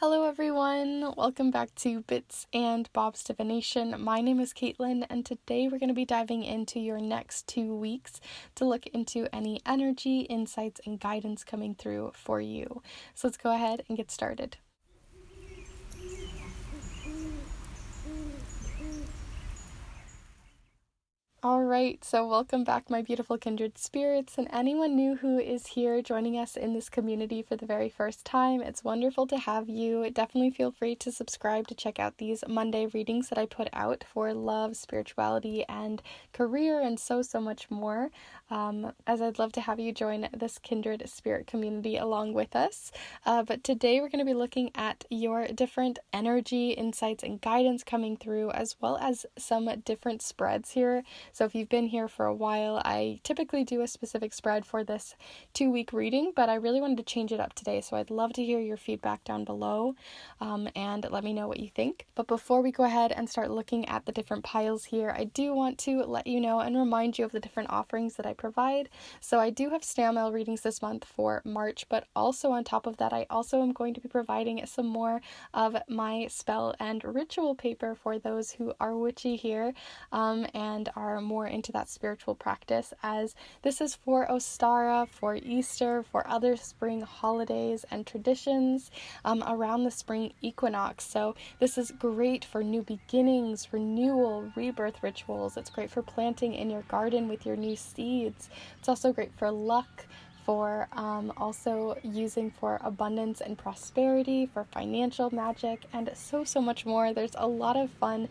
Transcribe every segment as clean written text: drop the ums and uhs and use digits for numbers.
Hello everyone, welcome back to Bits and Bob's Divination. My name is Caitlin and today we're going to be diving into your next 2 weeks to look into any energy, insights, and guidance coming through for you. So let's go ahead and get started. Alright, so welcome back my beautiful kindred spirits and anyone new who is here joining us in this community for the very first time. It's wonderful to have you. Definitely feel free to subscribe to check out these Monday readings that I put out for love, spirituality, and career and so much more. As I'd love to have you join this kindred spirit community along with us. But today we're going to be looking at your different energy, insights, and guidance coming through, as well as some different spreads here. So if you've been here for a while, I typically do a specific spread for this 2-week reading, but I really wanted to change it up today. So I'd love to hear your feedback down below and let me know what you think. But before we go ahead and start looking at the different piles here, I do want to let you know and remind you of the different offerings that I provide. So I do have snail mail readings this month for March, but also on top of that, I also am going to be providing some more of my spell and ritual paper for those who are witchy here and are more into that spiritual practice, as this is for Ostara, for Easter, for other spring holidays and traditions around the spring equinox. So this is great for new beginnings, renewal, rebirth rituals. It's great for planting in your garden with your new seeds. It's also great for luck, for also using for abundance and prosperity, for financial magic, and so much more. There's a lot of fun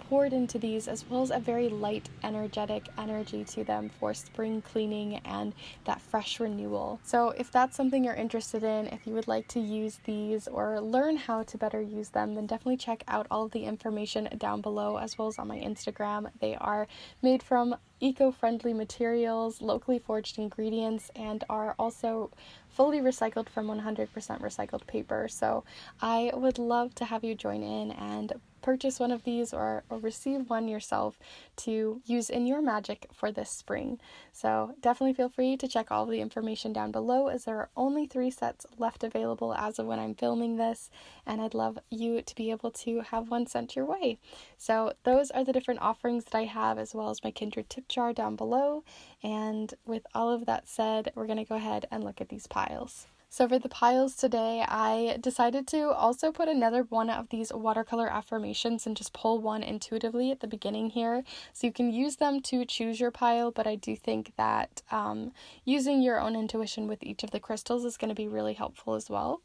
poured into these, as well as a very light, energetic energy to them for spring cleaning and that fresh renewal. So if that's something you're interested in, if you would like to use these or learn how to better use them, then definitely check out all of the information down below, as well as on my Instagram. They are made from eco-friendly materials, locally forged ingredients, and are also fully recycled from 100% recycled paper. So I would love to have you join in and purchase one of these or receive one yourself to use in your magic for this spring. So definitely feel free to check all the information down below, as there are only 3 sets left available as of when I'm filming this, and I'd love you to be able to have one sent your way. So those are the different offerings that I have, as well as my Kindred tip jar down below. And with all of that said, we're going to go ahead and look at these piles. So for the piles today, I decided to also put another one of these watercolor affirmations and just pull one intuitively at the beginning here. So you can use them to choose your pile, but I do think that using your own intuition with each of the crystals is going to be really helpful as well.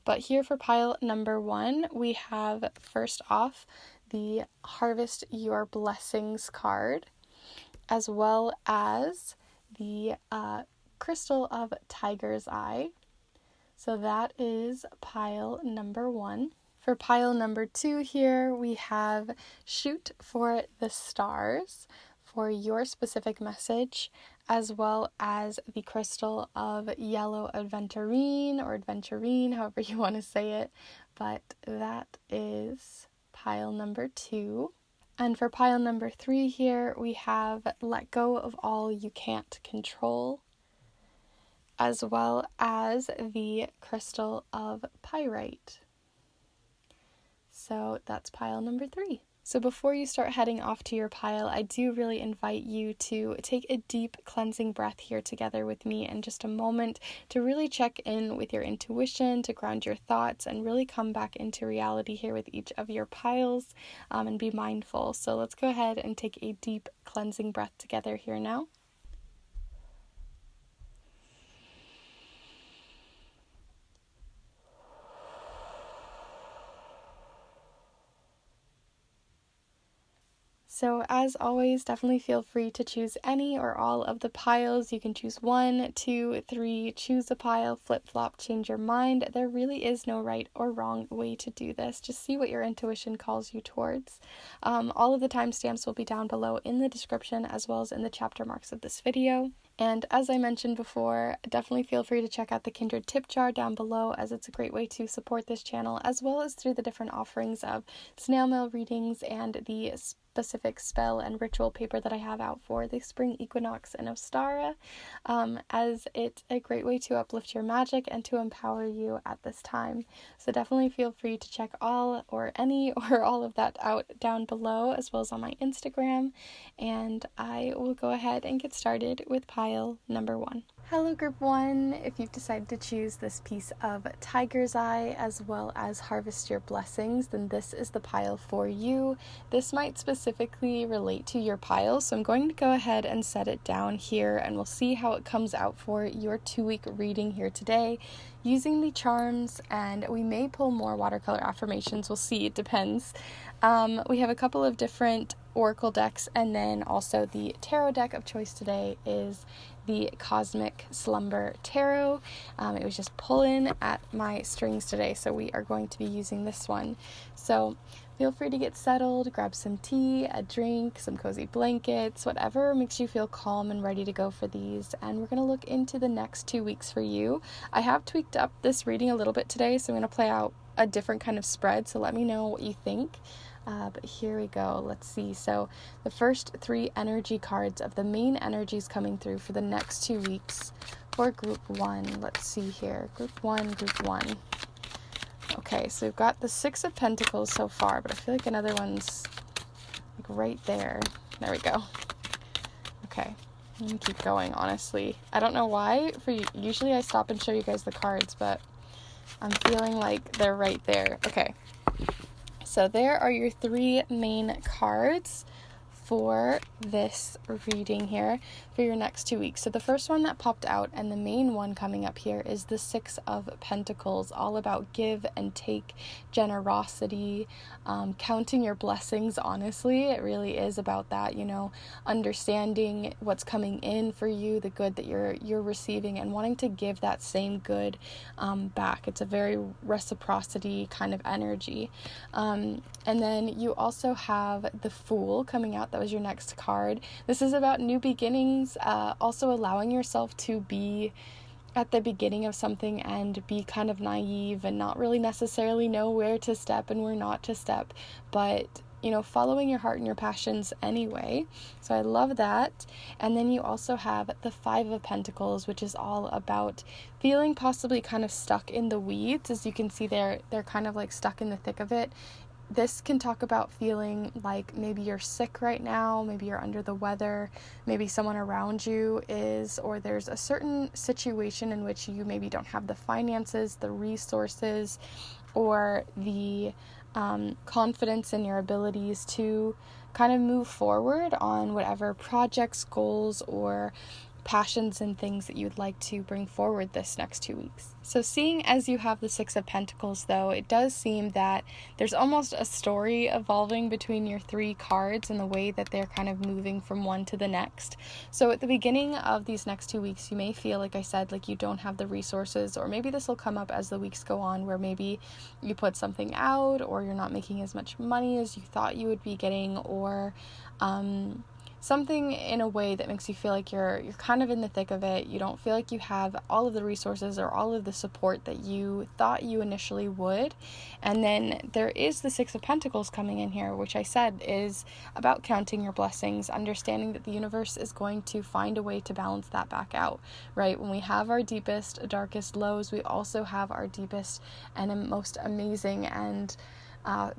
But here for pile number 1, we have first off the Harvest Your Blessings card, as well as the Crystal of Tiger's Eye. So that is pile number 1. For pile number 2 here, we have Shoot for the Stars for your specific message, as well as the Crystal of Yellow Aventurine, or Aventurine, however you want to say it. But that is pile number 2. And for pile number 3 here, we have Let Go of All You Can't Control, as well as the Crystal of Pyrite. So that's pile number 3. So before you start heading off to your pile, I do really invite you to take a deep cleansing breath here together with me in just a moment to really check in with your intuition, to ground your thoughts, and really come back into reality here with each of your piles and be mindful. So let's go ahead and take a deep cleansing breath together here now. So as always, definitely feel free to choose any or all of the piles. You can choose 1, 2, 3, choose a pile, flip-flop, change your mind. There really is no right or wrong way to do this. Just see what your intuition calls you towards. All of the timestamps will be down below in the description, as well as in the chapter marks of this video. And as I mentioned before, definitely feel free to check out the Kindred tip jar down below, as it's a great way to support this channel, as well as through the different offerings of snail mail readings and the specific spell and ritual paper that I have out for the spring equinox in Ostara, as it's a great way to uplift your magic and to empower you at this time. So definitely feel free to check all or any or all of that out down below, as well as on my Instagram, and I will go ahead and get started with pile number 1. Hello group 1, if you've decided to choose this piece of Tiger's Eye as well as Harvest Your Blessings, then this is the pile for you. This might specifically relate to your pile, so I'm going to go ahead and set it down here, and we'll see how it comes out for your 2-week reading here today using the charms, and we may pull more watercolor affirmations. We'll see, it depends. We have a couple of different oracle decks, and then also the tarot deck of choice today is the Cosmic Slumber Tarot. It was just pulling at my strings today, so we are going to be using this one. So feel free to get settled, grab some tea, a drink, some cozy blankets, whatever makes you feel calm and ready to go for these. And we're going to look into the next 2 weeks for you. I have tweaked up this reading a little bit today, so I'm going to play out a different kind of spread, so let me know what you think. But here we go. Let's see. So the first 3 energy cards of the main energies coming through for the next 2 weeks for group 1. Let's see here. Group 1. Okay, so we've got the 6 of Pentacles so far, but I feel like another one's like right there. There we go. Okay, I'm gonna keep going, honestly. I don't know why. Usually I stop and show you guys the cards, but I'm feeling like they're right there. Okay. So there are your 3 main cards for this reading here for your next 2 weeks. So the first one that popped out and the main one coming up here is the 6 of Pentacles, all about give and take, generosity, counting your blessings. Honestly, it really is about that, understanding what's coming in for you, the good that you're receiving, and wanting to give that same good back. It's a very reciprocity kind of energy. And then you also have the Fool coming out. That was your next card. This is about new beginnings, also allowing yourself to be at the beginning of something and be kind of naive and not really necessarily know where to step and where not to step, but following your heart and your passions anyway. So I love that. And then you also have the 5 of Pentacles, which is all about feeling possibly kind of stuck in the weeds. As you can see, they're kind of like stuck in the thick of it. This can talk about feeling like maybe you're sick right now, maybe you're under the weather, maybe someone around you is, or there's a certain situation in which you maybe don't have the finances, the resources, or the confidence in your abilities to kind of move forward on whatever projects, goals, or passions and things that you'd like to bring forward this next 2 weeks. So seeing as you have the 6 of Pentacles, though, it does seem that there's almost a story evolving between your 3 cards and the way that they're kind of moving from one to the next. So at the beginning of these next 2 weeks, you may feel, like I said, like you don't have the resources, or maybe this will come up as the weeks go on, where maybe you put something out, or you're not making as much money as you thought you would be getting, or something in a way that makes you feel like you're kind of in the thick of it. You don't feel like you have all of the resources or all of the support that you thought you initially would. And then there is the 6 of Pentacles coming in here, which I said is about counting your blessings, understanding that the universe is going to find a way to balance that back out, right? When we have our deepest, darkest lows, we also have our deepest and most amazing and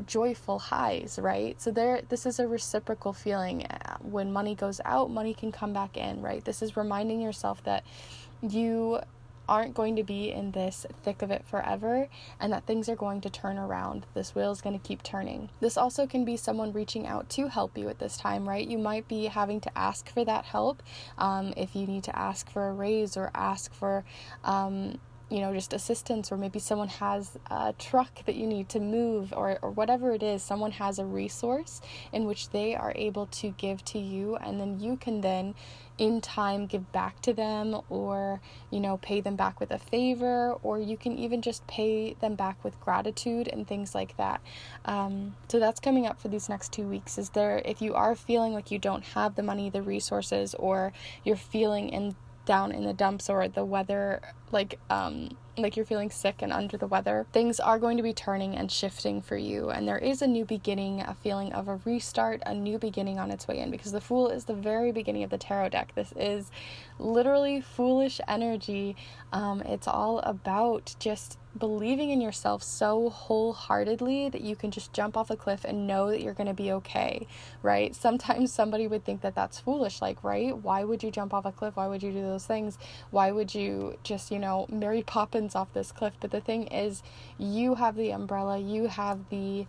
joyful highs, right? So this is a reciprocal feeling. When money goes out, money can come back in, right? This is reminding yourself that you aren't going to be in this thick of it forever, and that things are going to turn around. This wheel is going to keep turning. This also can be someone reaching out to help you at this time, right? You might be having to ask for that help. If you need to ask for a raise or ask for just assistance, or maybe someone has a truck that you need to move, or whatever it is, someone has a resource in which they are able to give to you, and then you can then in time give back to them, or pay them back with a favor, or you can even just pay them back with gratitude and things like that. So that's coming up for these next 2 weeks. If you are feeling like you don't have the money, the resources, or you're feeling in down in the dumps, or the weather, like you're feeling sick and under the weather, things are going to be turning and shifting for you, and there is a new beginning, a feeling of a restart, a new beginning on its way in, because the Fool is the very beginning of the tarot deck. This is literally foolish energy. It's all about just believing in yourself so wholeheartedly that you can just jump off a cliff and know that you're going to be okay, right? Sometimes somebody would think that that's foolish, like, right? Why would you jump off a cliff? Why would you do those things? Why would you just, Mary Poppins off this cliff? But the thing is, you have the umbrella, you have the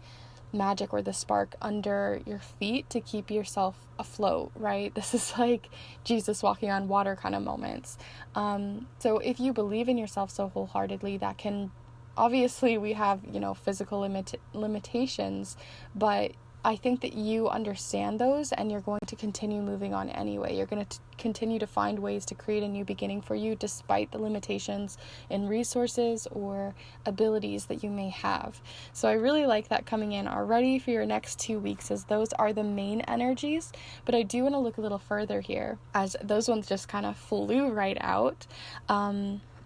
magic or the spark under your feet to keep yourself afloat, right? This is like Jesus walking on water kind of moments. So if you believe in yourself so wholeheartedly, that can, obviously we have, physical limitations, but I think that you understand those, and you're going to continue moving on anyway. You're going to continue to find ways to create a new beginning for you, despite the limitations in resources or abilities that you may have. So I really like that coming in already for your next 2 weeks, as those are the main energies. But I do want to look a little further here, as those ones just kind of flew right out.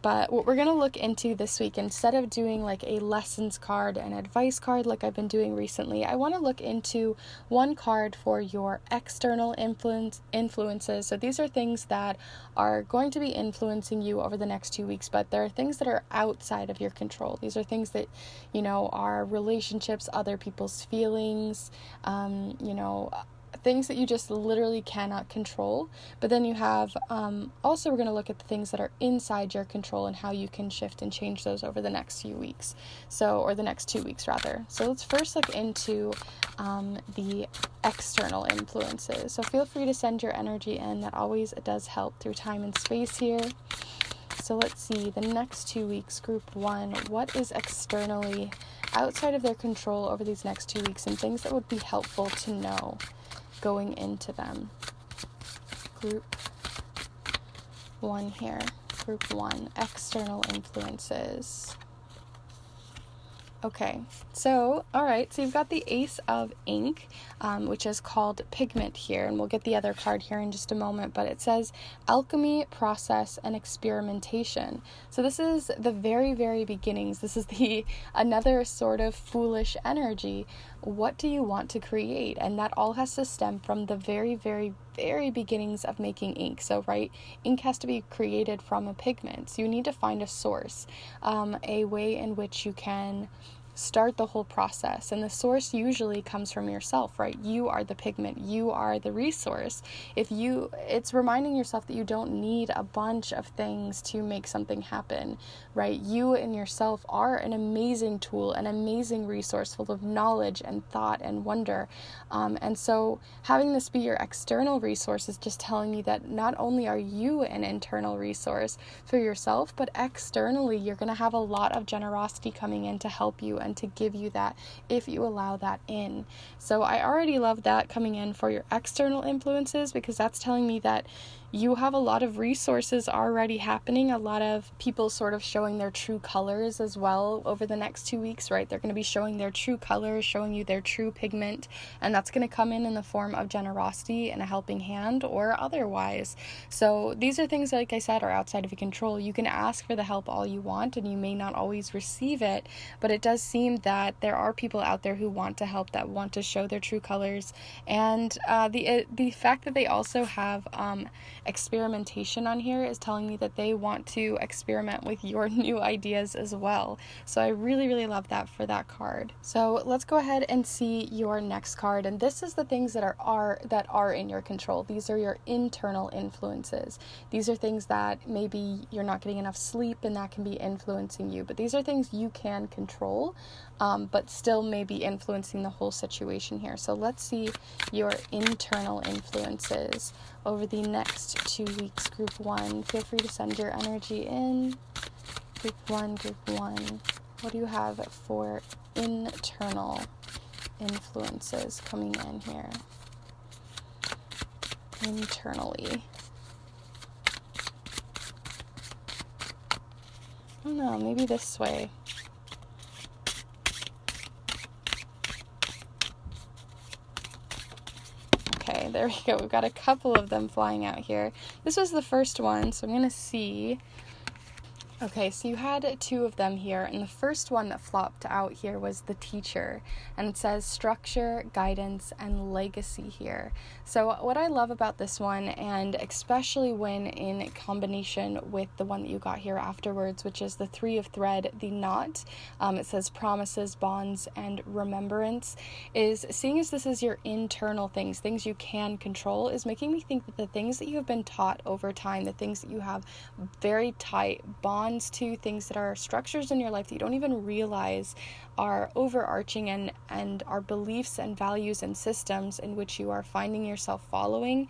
But what we're going to look into this week, instead of doing like a lessons card and advice card like I've been doing recently, I want to look into one card for your external influences. So these are things that are going to be influencing you over the next 2 weeks, but there are things that are outside of your control. These are things that, are relationships, other people's feelings, things that you just literally cannot control. But then you have, also we're going to look at the things that are inside your control and how you can shift and change those over the next few weeks. Or the next 2 weeks rather. So let's first look into the external influences. So feel free to send your energy in. That always does help through time and space here. So let's see, the next 2 weeks, group 1, what is externally outside of their control over these next 2 weeks, and things that would be helpful to know going into them. Group 1 here. Group 1, external influences. Okay, so, alright, so you've got the Ace of Ink, which is called Pigment here, and we'll get the other card here in just a moment, but it says Alchemy, Process, and Experimentation. So this is the very, very beginnings. This is another sort of foolish energy. What do you want to create? And that all has to stem from the very, very, very beginnings of making ink. So, right, ink has to be created from a pigment. So you need to find a source, a way in which you can start the whole process. And the source usually comes from yourself, right? You are the pigment, you are the resource. It's reminding yourself that you don't need a bunch of things to make something happen, right? You and yourself are an amazing tool, an amazing resource full of knowledge and thought and wonder. And so having this be your external resource is just telling you that not only are you an internal resource for yourself, but externally you're going to have a lot of generosity coming in to help you and to give you that if you allow that in. So I already love that coming in for your external influences, because that's telling me that you have a lot of resources already happening, a lot of people sort of showing their true colors as well over the next 2 weeks, right? They're going to be showing their true colors, showing you their true pigment, and that's going to come in the form of generosity and a helping hand or otherwise. So these are things, like I said, are outside of your control. You can ask for the help all you want, and you may not always receive it, but it does seem that there are people out there who want to help, that want to show their true colors, and the fact that they also have experimentation on here is telling me that they want to experiment with your new ideas as well. So I really, really love that for that card. So let's go ahead and see your next card, and this is the things that are in your control. These are your internal influences. These are things that maybe you're not getting enough sleep and that can be influencing you, but these are things you can control, but still may be influencing the whole situation here. So let's see your internal influences over the next 2 weeks. Group 1, feel free to send your energy in. Group 1, what do you have for internal influences coming in here? Internally. I don't know, maybe this way. Okay, there we go. We've got a couple of them flying out here. This was the first one, so I'm going to see. Okay, so you had 2 of them here, and the first one that flopped out here was the teacher, and it says structure, guidance, and legacy here. So what I love about this one, and especially when in combination with the one that you got here afterwards, which is the 3 of thread, the knot, it says promises, bonds, and remembrance, is seeing as this is your internal things you can control, is making me think that the things that you have been taught over time, the things that you have very tight bonds to, things that are structures in your life that you don't even realize are overarching and are beliefs and values and systems in which you are finding yourself following,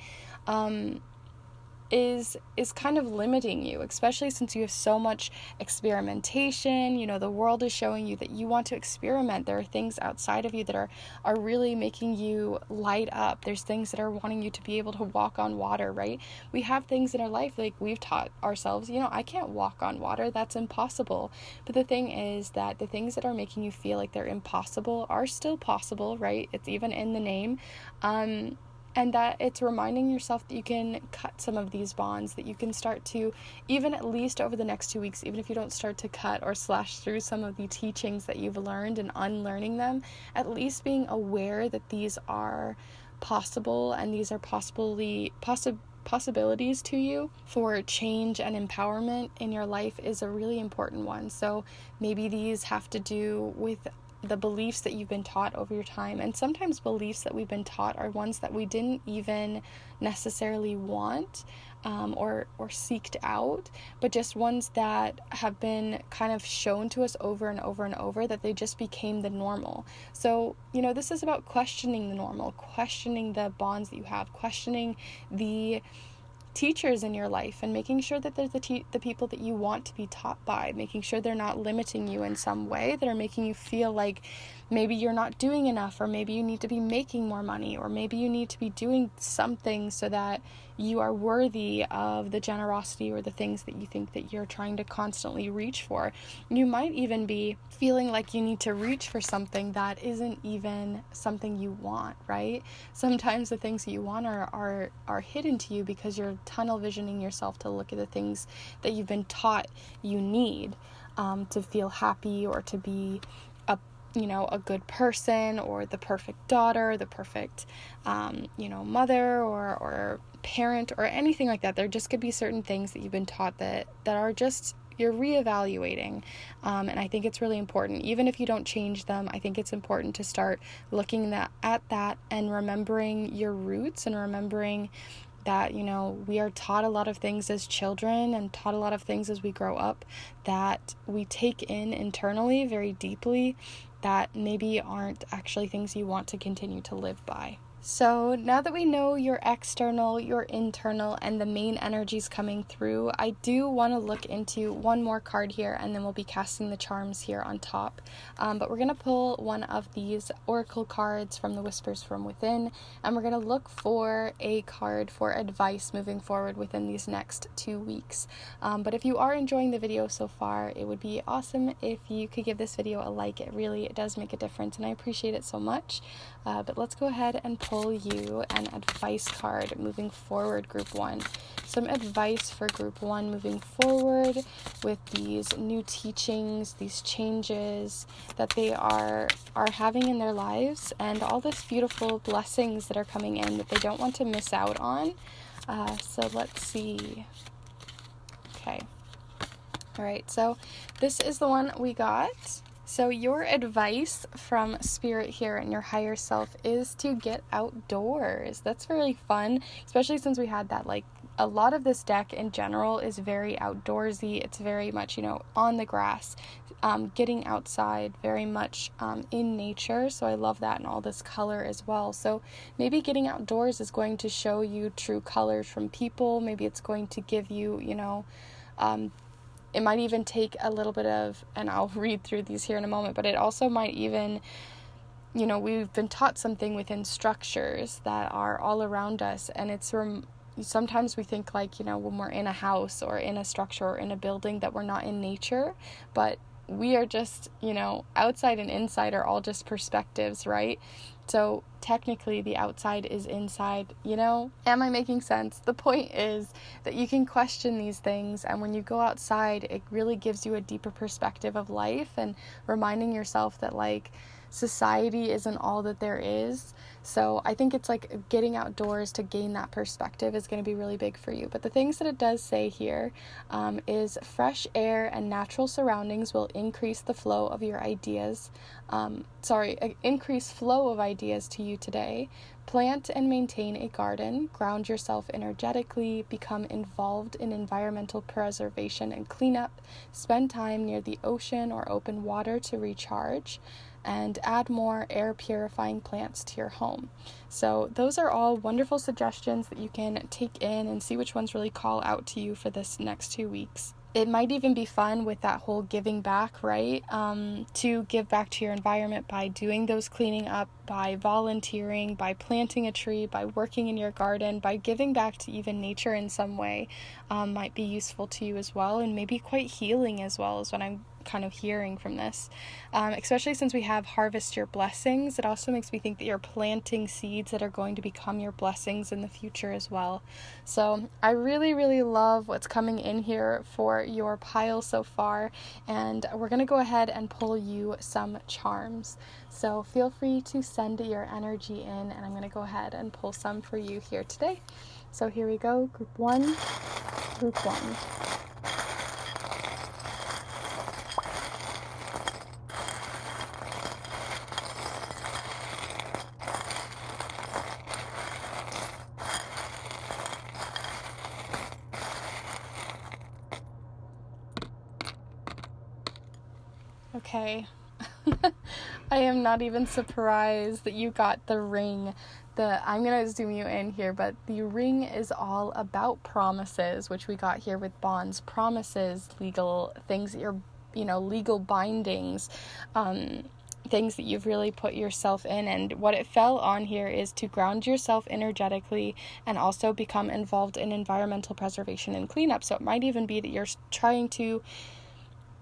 is kind of limiting you, especially since you have so much experimentation. The world is showing you that you want to experiment. There are things outside of you that are really making you light up. There's things that are wanting you to be able to walk on water, right? We have things in our life, like we've taught ourselves, I can't walk on water. That's impossible. But the thing is that the things that are making you feel like they're impossible are still possible, right? It's even in the name. And that it's reminding yourself that you can cut some of these bonds, that you can start to, even at least over the next 2 weeks, even if you don't start to cut or slash through some of the teachings that you've learned and unlearning them, at least being aware that these are possible and these are possibilities to you for change and empowerment in your life is a really important one. So maybe these have to do with the beliefs that you've been taught over your time, and sometimes beliefs that we've been taught are ones that we didn't even necessarily want or seeked out, but just ones that have been kind of shown to us over and over and over, that they just became the normal. So this is about questioning the normal, questioning the bonds that you have, questioning the teachers in your life, and making sure that they're the people that you want to be taught by, making sure they're not limiting you in some way, that are making you feel like maybe you're not doing enough, or maybe you need to be making more money, or maybe you need to be doing something so that you are worthy of the generosity or the things that you think that you're trying to constantly reach for. You might even be feeling like you need to reach for something that isn't even something you want, right? Sometimes the things that you want are hidden to you because you're tunnel visioning yourself to look at the things that you've been taught you need to feel happy, or to be a good person, or the perfect daughter, the perfect, mother or parent, or anything like that. There just could be certain things that you've been taught that are just, you're reevaluating. And I think it's really important, even if you don't change them, I think it's important to start looking at that and remembering your roots, and remembering that, we are taught a lot of things as children and taught a lot of things as we grow up that we take in internally very deeply, that maybe aren't actually things you want to continue to live by. So now that we know your external, your internal, and the main energies coming through, I do want to look into one more card here, and then we'll be casting the charms here on top. But we're going to pull one of these oracle cards from the Whispers from Within, and we're going to look for a card for advice moving forward within these next 2 weeks. But if you are enjoying the video so far, it would be awesome if you could give this video a like. It does make a difference, and I appreciate it so much. But let's go ahead and pull you an advice card moving forward, Group 1. Some advice for Group 1 moving forward with these new teachings, these changes that they are having in their lives, and all this beautiful blessings that are coming in that they don't want to miss out on. So let's see. Okay. All right, so this is the one we got. So your advice from Spirit here and your higher self is to get outdoors. That's really fun, especially since we had that, a lot of this deck in general is very outdoorsy. It's very much, on the grass, getting outside, very much in nature. So I love that, and all this color as well. So maybe getting outdoors is going to show you true colors from people. Maybe it's going to give you, it might even take a little bit of, and I'll read through these here in a moment, but it also might even, we've been taught something within structures that are all around us, and it's sometimes we think when we're in a house or in a structure or in a building that we're not in nature, but we are just, outside and inside are all just perspectives, right? So technically the outside is inside, Am I making sense? The point is that you can question these things, and when you go outside, it really gives you a deeper perspective of life, and reminding yourself that, like, society isn't all that there is. So I think it's like getting outdoors to gain that perspective is going to be really big for you. But the things that it does say here is fresh air and natural surroundings will increase the flow of your ideas. Increase flow of ideas to you today. Plant and maintain a garden, ground yourself energetically, become involved in environmental preservation and cleanup, spend time near the ocean or open water to recharge, and add more air purifying plants to your home. So those are all wonderful suggestions that you can take in and see which ones really call out to you for this next 2 weeks. It might even be fun with that whole giving back, right? To give back to your environment by doing those cleaning up, by volunteering, by planting a tree, by working in your garden, by giving back to even nature in some way, might be useful to you as well, and maybe quite healing as well, is what I'm kind of hearing from this, especially since we have harvest your blessings. It also makes me think that you're planting seeds that are going to become your blessings in the future as well. So I really, really love what's coming in here for your pile so far, and we're going to go ahead and pull you some charms. So feel free to send your energy in, and I'm going to go ahead and pull some for you here today. So here we go. Group 1, Group 1. Okay. I am not even surprised that you got the ring. I'm going to zoom you in here, but the ring is all about promises, which we got here with bonds, promises, legal things that you're, legal bindings, things that you've really put yourself in. And what it fell on here is to ground yourself energetically and also become involved in environmental preservation and cleanup. So it might even be that you're trying to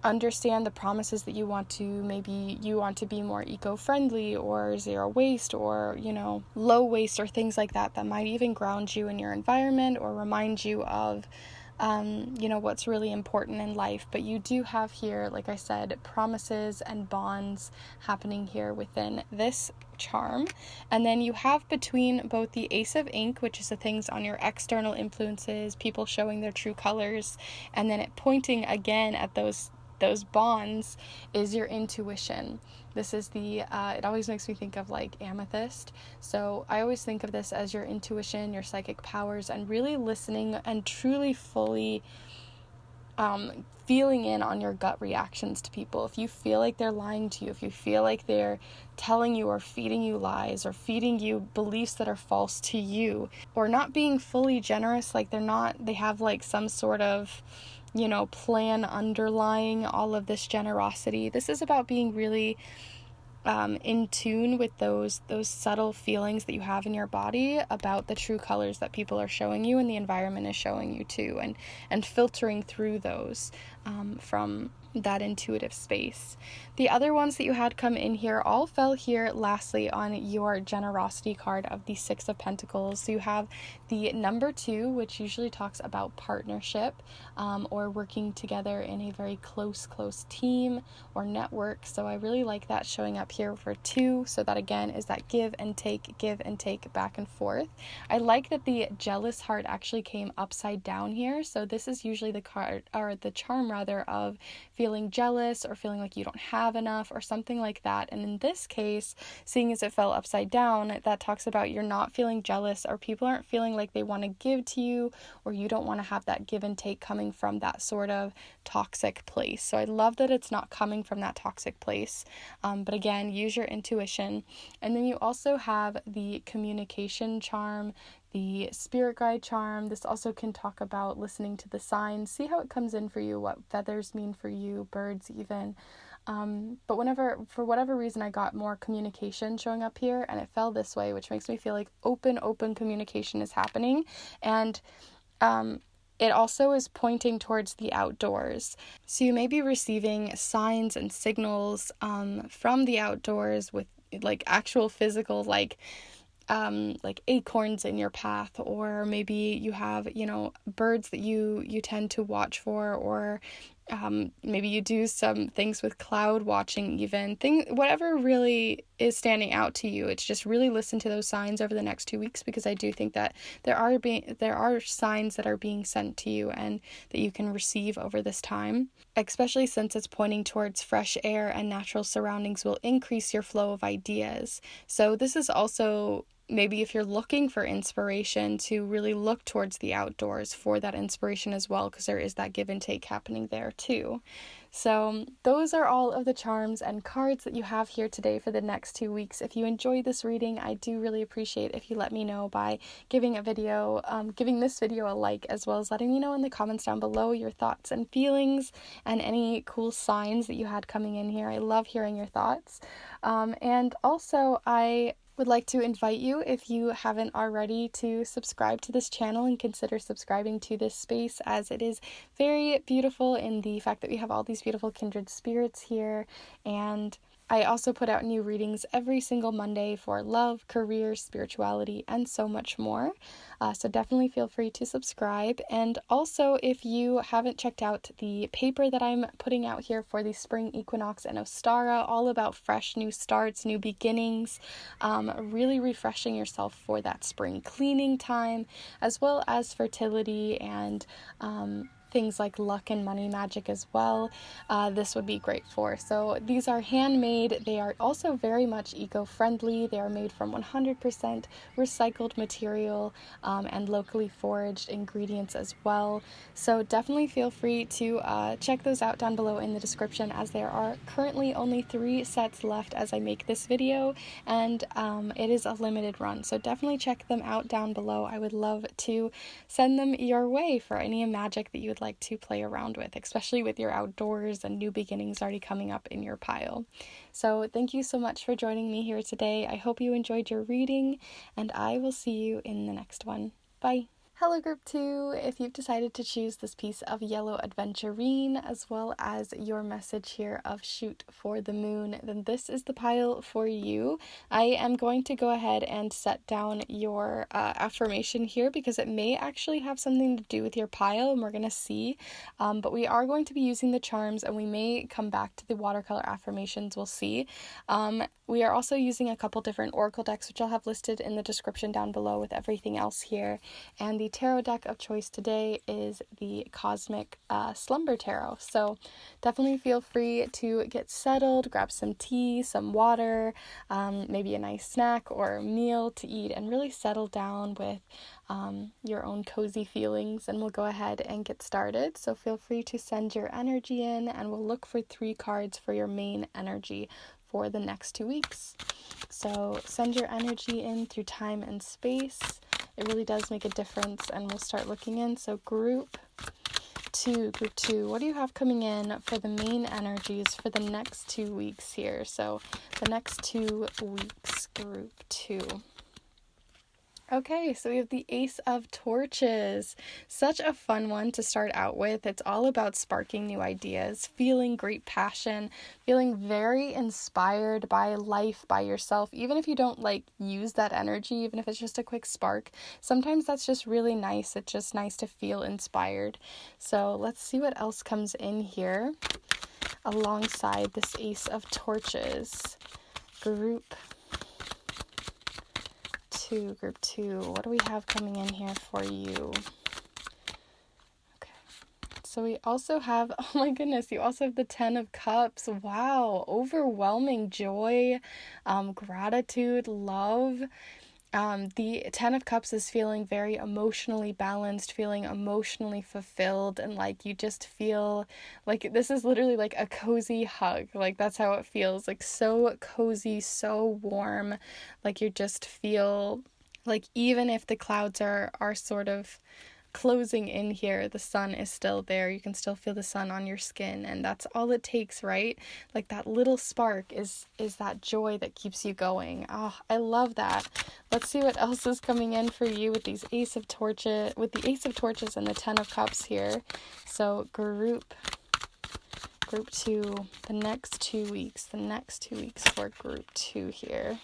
understand the promises that you want to, maybe you want to be more eco-friendly or zero waste or, low waste or things like that might even ground you in your environment or remind you of, what's really important in life. But you do have here, like I said, promises and bonds happening here within this charm. And then you have between both the Ace of Ink, which is the things on your external influences, people showing their true colors, and then it pointing again at those bonds is your intuition. This is it always makes me think of like amethyst. So I always think of this as your intuition, your psychic powers, and really listening and truly fully feeling in on your gut reactions to people. If you feel like they're lying to you, if you feel like they're telling you or feeding you lies or feeding you beliefs that are false to you, or not being fully generous, like they have like some sort of plan underlying all of this generosity. This is about being really in tune with those subtle feelings that you have in your body about the true colors that people are showing you and the environment is showing you too, and filtering through those from that intuitive space. The other ones that you had come in here all fell here lastly on your generosity card of the Six of Pentacles. So you have the number 2, which usually talks about partnership or working together in a very close team or network. So I really like that showing up here for 2. So that again is that give and take back and forth. I like that the jealous heart actually came upside down here. So this is usually the card, or the charm rather, of feeling jealous or feeling like you don't have enough or something like that. And in this case, seeing as it fell upside down, that talks about you're not feeling jealous, or people aren't feeling like they want to give to you, or you don't want to have that give and take coming from that sort of toxic place. So I love that it's not coming from that toxic place. But again, use your intuition. And then you also have the communication charm, the spirit guide charm. This also can talk about listening to the signs, see how it comes in for you, what feathers mean for you, birds even. But for whatever reason, I got more communication showing up here, and it fell this way, which makes me feel like open communication is happening. And it also is pointing towards the outdoors. So you may be receiving signs and signals from the outdoors with like actual physical like acorns in your path, or maybe you have, birds that you tend to watch for, or maybe you do some things with cloud watching, even whatever really is standing out to you. It's just really listen to those signs over the next 2 weeks, because I do think that there are signs that are being sent to you and that you can receive over this time, especially since it's pointing towards fresh air and natural surroundings will increase your flow of ideas. So this is also maybe if you're looking for inspiration, to really look towards the outdoors for that inspiration as well, because there is that give and take happening there too. So those are all of the charms and cards that you have here today for the next 2 weeks. If you enjoyed this reading, I do really appreciate if you let me know by giving this video a like, as well as letting me know in the comments down below your thoughts and feelings and any cool signs that you had coming in here. I love hearing your thoughts. And also I would like to invite you, if you haven't already, to subscribe to this channel and consider subscribing to this space, as it is very beautiful in the fact that we have all these beautiful kindred spirits here. And I also put out new readings every single Monday for love, career, spirituality, and so much more. So definitely feel free to subscribe. And also, if you haven't checked out the paper that I'm putting out here for the spring equinox and Ostara, all about fresh new starts, new beginnings, really refreshing yourself for that spring cleaning time, as well as fertility and things like luck and money magic as well, this would be great for. So these are handmade. They are also very much eco-friendly. They are made from 100% recycled material and locally foraged ingredients as well. So definitely feel free to check those out down below in the description, as there are currently only 3 sets left as I make this video, and it is a limited run. So definitely check them out down below. I would love to send them your way for any magic that you would like to play around with, especially with your outdoors and new beginnings already coming up in your pile. So thank you so much for joining me here today. I hope you enjoyed your reading, and I will see you in the next one. Bye. Hello Group 2, if you've decided to choose this piece of yellow Aventurine, as well as your message here of shoot for the moon, then this is the pile for you. I am going to go ahead and set down your affirmation here, because it may actually have something to do with your pile, and we're going to see. But we are going to be using the charms, and we may come back to the watercolor affirmations, we'll see. We are also using a couple different oracle decks, which I'll have listed in the description down below with everything else here. And the tarot deck of choice today is the Cosmic Slumber Tarot. So definitely feel free to get settled, grab some tea, some water, maybe a nice snack or meal to eat, and really settle down with your own cozy feelings, and we'll go ahead and get started. So feel free to send your energy in, and we'll look for 3 cards for your main energy for the next 2 weeks. So send your energy in through time and space. It really does make a difference, and we'll start looking in. So group 2, what do you have coming in for the main energies for the next 2 weeks here? So the next 2 weeks, group 2. Okay, so we have the Ace of Torches. Such a fun one to start out with. It's all about sparking new ideas, feeling great passion, feeling very inspired by life, by yourself, even if you don't use that energy, even if it's just a quick spark. Sometimes that's just really nice. It's just nice to feel inspired. So let's see what else comes in here alongside this Ace of Torches. Group 2, what do we have coming in here for you? Okay, so we also have, oh my goodness, you also have the 10 of Cups. Wow, overwhelming joy, gratitude, love. The 10 of Cups is feeling very emotionally balanced, feeling emotionally fulfilled, and you just feel like this is literally like a cozy hug. That's how it feels, so cozy, so warm. You just feel even if the clouds are sort of closing in here, the sun is still there. You can still feel the sun on your skin, and that's all it takes, right? Like that little spark is that joy that keeps you going. Oh, I love that. Let's see what else is coming in for you with the Ace of Torches and the Ten of Cups here. So group 2, the next 2 weeks for group 2 here.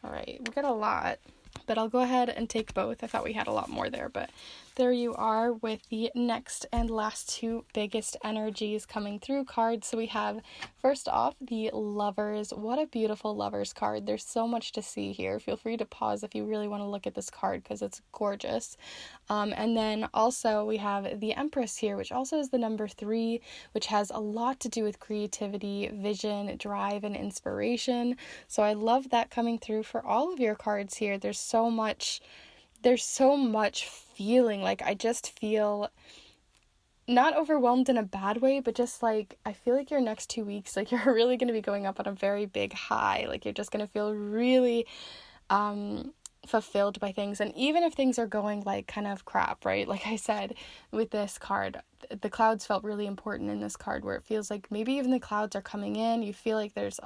All right, we got a lot, but I'll go ahead and take both. I thought we had a lot more there, but there you are with the next and last 2 biggest energies coming through cards. So we have, first off, the Lovers. What a beautiful Lovers card. There's so much to see here. Feel free to pause if you really want to look at this card because it's gorgeous. And then also we have the Empress here, which also is the number 3, which has a lot to do with creativity, vision, drive, and inspiration. So I love that coming through for all of your cards here. There's so much feeling. Like, I just feel not overwhelmed in a bad way, but just like, I feel like your next 2 weeks, like, you're really going to be going up on a very big high. Like, you're just going to feel really fulfilled by things. And even if things are going like kind of crap, right? Like I said, with this card, the clouds felt really important in this card, where it feels like maybe even the clouds are coming in. You feel like there's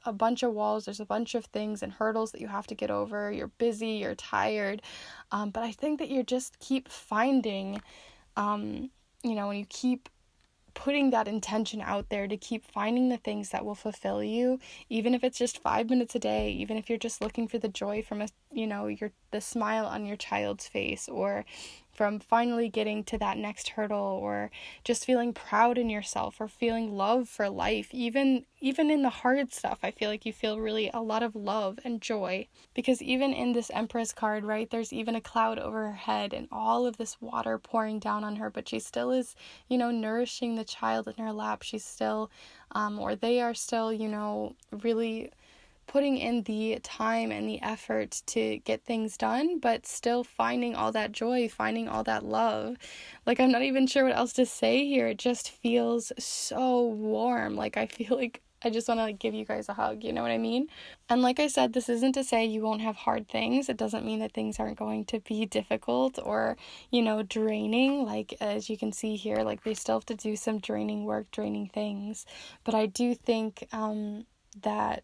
a bunch of walls, there's a bunch of things and hurdles that you have to get over. You're busy, you're tired, but I think that you just keep finding, when you keep putting that intention out there to keep finding the things that will fulfill you, even if it's just 5 minutes a day, even if you're just looking for the joy from the smile on your child's face, or from finally getting to that next hurdle, or just feeling proud in yourself, or feeling love for life. Even in the hard stuff, I feel like you feel really a lot of love and joy, because even in this Empress card, right, there's even a cloud over her head and all of this water pouring down on her, but she still is, nourishing the child in her lap. She's still, or they are still, really putting in the time and the effort to get things done, but still finding all that joy, finding all that love. Like, I'm not even sure what else to say here. It just feels so warm. Like, I feel like I just want to give you guys a hug, you know what I mean? And like I said, this isn't to say you won't have hard things. It doesn't mean that things aren't going to be difficult or, draining. Like, as you can see here, like, they still have to do some draining work, draining things. But I do think that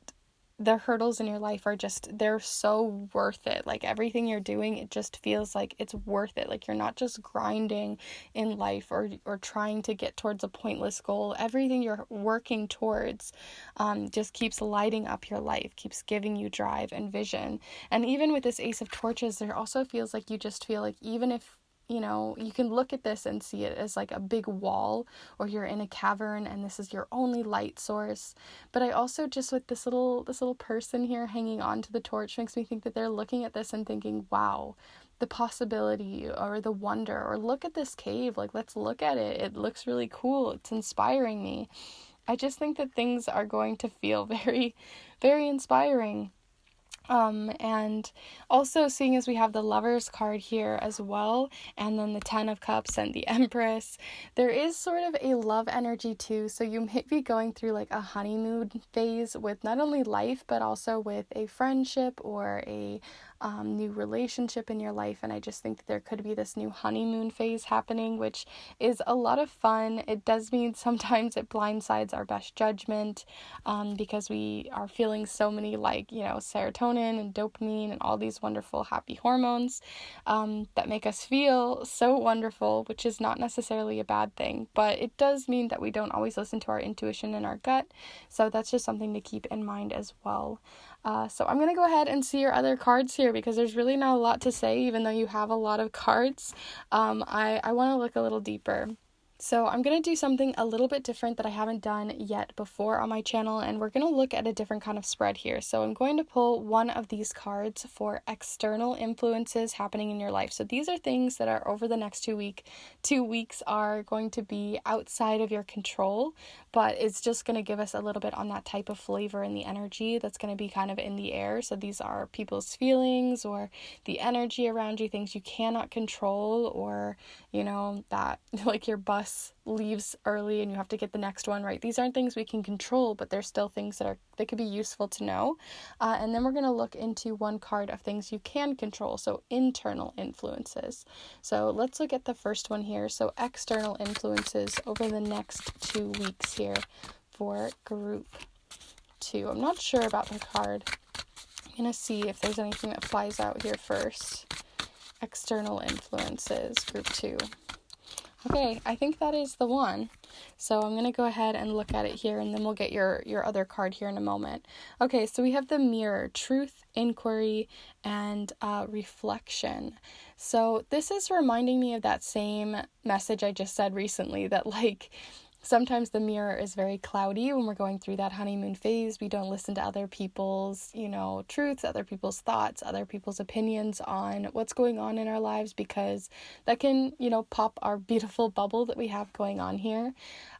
the hurdles in your life they're so worth it. Like, everything you're doing, it just feels like it's worth it. Like, you're not just grinding in life or trying to get towards a pointless goal. Everything you're working towards just keeps lighting up your life, keeps giving you drive and vision. And even with this Ace of Torches, there also feels like you just feel like, even if you can look at this and see it as like a big wall, or you're in a cavern and this is your only light source. But I also just, with this little person here hanging on to the torch, makes me think that they're looking at this and thinking, wow, the possibility or the wonder, or look at this cave, like, let's look at it. It looks really cool. It's inspiring me. I just think that things are going to feel very, very inspiring. And also, seeing as we have the Lovers card here as well, and then the Ten of Cups and the Empress, there is sort of a love energy too. So you may be going through like a honeymoon phase with not only life, but also with a friendship or a new relationship in your life. And I just think that there could be this new honeymoon phase happening, which is a lot of fun. It does mean sometimes it blindsides our best judgment, because we are feeling so many, like, serotonin and dopamine and all these wonderful happy hormones that make us feel so wonderful, which is not necessarily a bad thing, but it does mean that we don't always listen to our intuition and our gut. So that's just something to keep in mind as well. So I'm going to go ahead and see your other cards here, because there's really not a lot to say, even though you have a lot of cards. I want to look a little deeper. So I'm going to do something a little bit different that I haven't done yet before on my channel, and we're going to look at a different kind of spread here. So I'm going to pull one of these cards for external influences happening in your life. So these are things that are over the next 2 weeks are going to be outside of your control, but it's just going to give us a little bit on that type of flavor and the energy that's going to be kind of in the air. So these are people's feelings or the energy around you, things you cannot control, or, that like your bus bus leaves early and you have to get the next one, right? These aren't things we can control, but they're still things that could be useful to know. And then we're going to look into one card of things you can control, so internal influences. So let's look at the first one here. So external influences over the next 2 weeks here for group 2. I'm not sure about the card. I'm going to see if there's anything that flies out here first. External influences, group 2. Okay, I think that is the one. So I'm going to go ahead and look at it here, and then we'll get your other card here in a moment. Okay, so we have the mirror, truth, inquiry, and reflection. So this is reminding me of that same message I just said recently, that like sometimes the mirror is very cloudy when we're going through that honeymoon phase. We don't listen to other people's, truths, other people's thoughts, other people's opinions on what's going on in our lives, because that can, pop our beautiful bubble that we have going on here.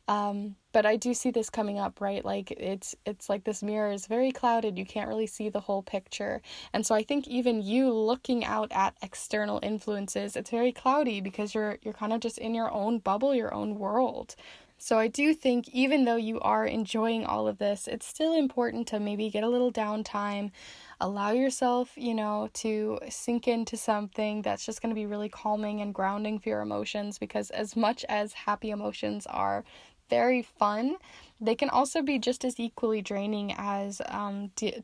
But I do see this coming up, right? Like it's like this mirror is very clouded. You can't really see the whole picture. And so I think even you looking out at external influences, it's very cloudy because you're kind of just in your own bubble, your own world. So I do think even though you are enjoying all of this, it's still important to maybe get a little downtime, allow yourself, to sink into something that's just going to be really calming and grounding for your emotions, because as much as happy emotions are very fun, they can also be just as equally draining as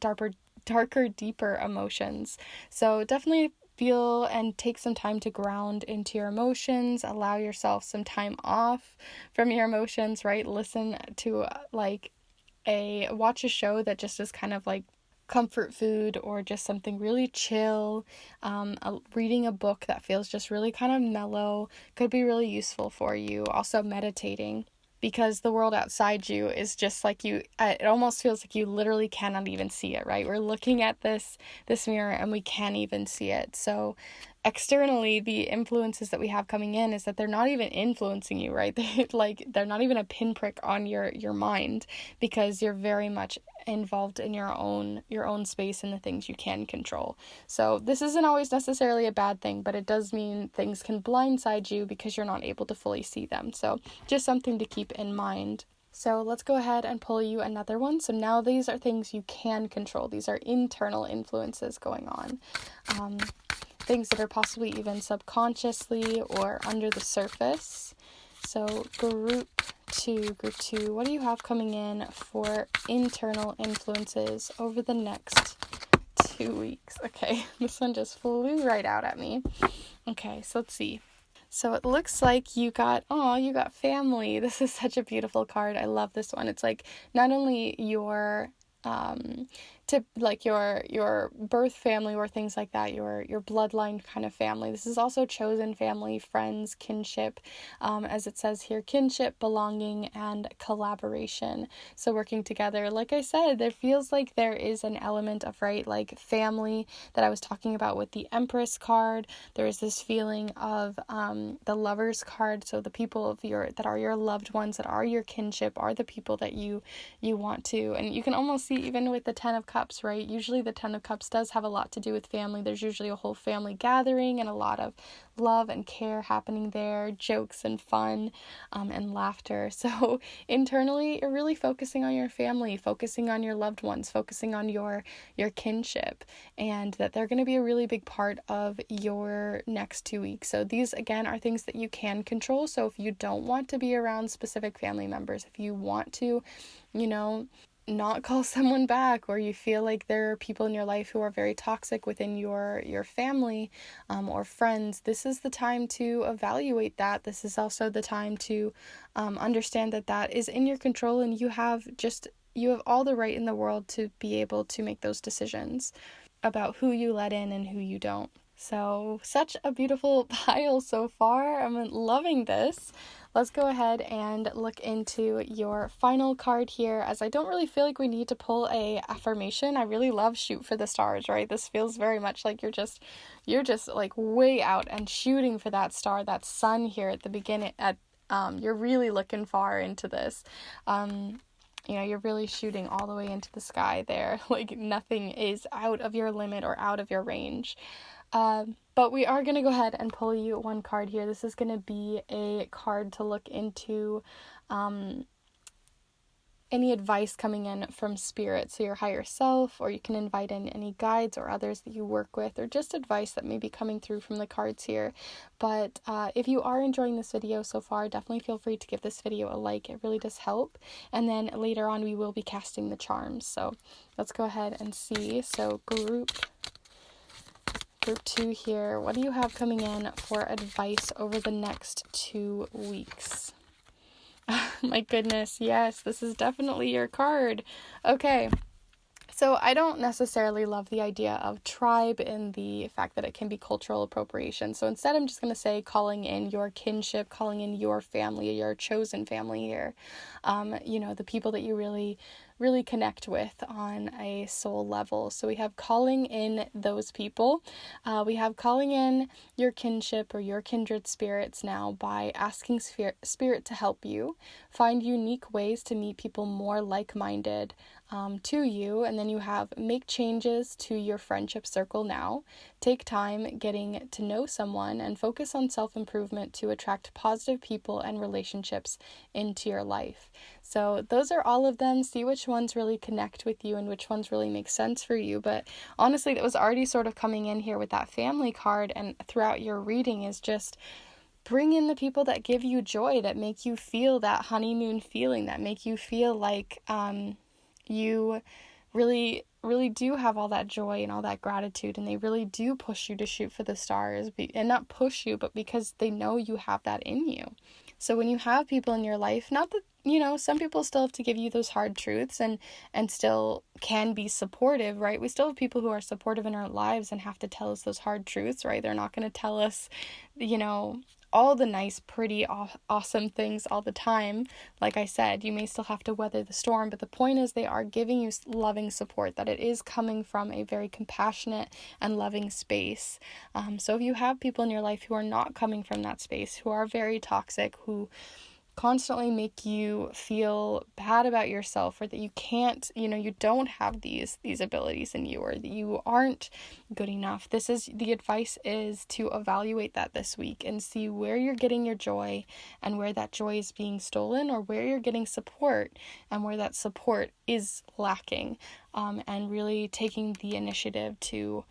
darker, deeper emotions. So definitely feel and take some time to ground into your emotions, allow yourself some time off from your emotions, right? Listen to watch a show that just is kind of like comfort food, or just something really chill. Reading a book that feels just really kind of mellow could be really useful for you. Also meditating, because the world outside you is just like it almost feels like you literally cannot even see it, right? We're looking at this mirror and we can't even see it. So externally, the influences that we have coming in is that they're not even influencing you, right? They're not even a pinprick on your mind, because you're very much involved in your own space and the things you can control. So this isn't always necessarily a bad thing, but it does mean things can blindside you because you're not able to fully see them. So just something to keep in mind. So let's go ahead and pull you another one. So now these are things you can control. These are internal influences going on. Things that are possibly even subconsciously or under the surface. So group 2, what do you have coming in for internal influences over the next 2 weeks? Okay, this one just flew right out at me. Okay, so let's see. So it looks like you got family. This is such a beautiful card. I love this one. It's like not only your your birth family or things like that, your bloodline kind of family. This is also chosen family, friends, kinship, as it says here, kinship, belonging, and collaboration. So working together. Like I said, there feels like there is an element of, right, like family that I was talking about with the Empress card. There is this feeling of the Lovers card. So the people that are your loved ones, that are your kinship, are the people that you want to. And you can almost see even with the Ten of Cups, right? Usually the Ten of Cups does have a lot to do with family. There's usually a whole family gathering and a lot of love and care happening there, jokes and fun, and laughter. So internally, you're really focusing on your family, focusing on your loved ones, focusing on your kinship, and that they're going to be a really big part of your next 2 weeks. So these, again, are things that you can control. So if you don't want to be around specific family members, if you want to, not call someone back, or you feel like there are people in your life who are very toxic within your family or friends, this is the time to evaluate that. This is also the time to understand that is in your control, and you have all the right in the world to be able to make those decisions about who you let in and who you don't. So such a beautiful pile so far. I'm loving this. Let's go ahead and look into your final card here, as I don't really feel like we need to pull a affirmation. I really love shoot for the stars, right? This feels very much like you're just like way out and shooting for that star, that sun here at the beginning. You're really looking far into this. you're really shooting all the way into the sky there. Like, nothing is out of your limit or out of your range. But we are going to go ahead and pull you one card here. This is going to be a card to look into any advice coming in from spirit, so your higher self, or you can invite in any guides or others that you work with, or just advice that may be coming through from the cards here. But if you are enjoying this video so far, definitely feel free to give this video a like. It really does help. And then later on we will be casting the charms, so let's go ahead and see. So group 2 here, what do you have coming in for advice over the next 2 weeks? My goodness, yes, this is definitely your card. Okay, so I don't necessarily love the idea of tribe and the fact that it can be cultural appropriation. So instead, I'm just going to say calling in your kinship, calling in your family, your chosen family here. The people that you really connect with on a soul level. So we have calling in those people. We have calling in your kinship or your kindred spirits now by asking spirit to help you find unique ways to meet people more like-minded to you. And then you have make changes to your friendship circle now. Take time getting to know someone and focus on self-improvement to attract positive people and relationships into your life. So those are all of them. See which ones really connect with you and which ones really make sense for you. But honestly, that was already sort of coming in here with that family card, and throughout your reading is just bring in the people that give you joy, that make you feel that honeymoon feeling, that make you feel like you really do have all that joy and all that gratitude, and they really do push you to shoot for the stars, and not push you, but because they know you have that in you. So when you have people in your life, not that, some people still have to give you those hard truths and still can be supportive, right? We still have people who are supportive in our lives and have to tell us those hard truths, right? They're not going to tell us, all the nice, pretty, awesome things all the time. Like I said, you may still have to weather the storm, but the point is they are giving you loving support, that it is coming from a very compassionate and loving space. So if you have people in your life who are not coming from that space, who are very toxic, who constantly make you feel bad about yourself, or that you can't, you don't have these abilities in you, or that you aren't good enough, the advice is to evaluate that this week and see where you're getting your joy and where that joy is being stolen, or where you're getting support and where that support is lacking, and really taking the initiative to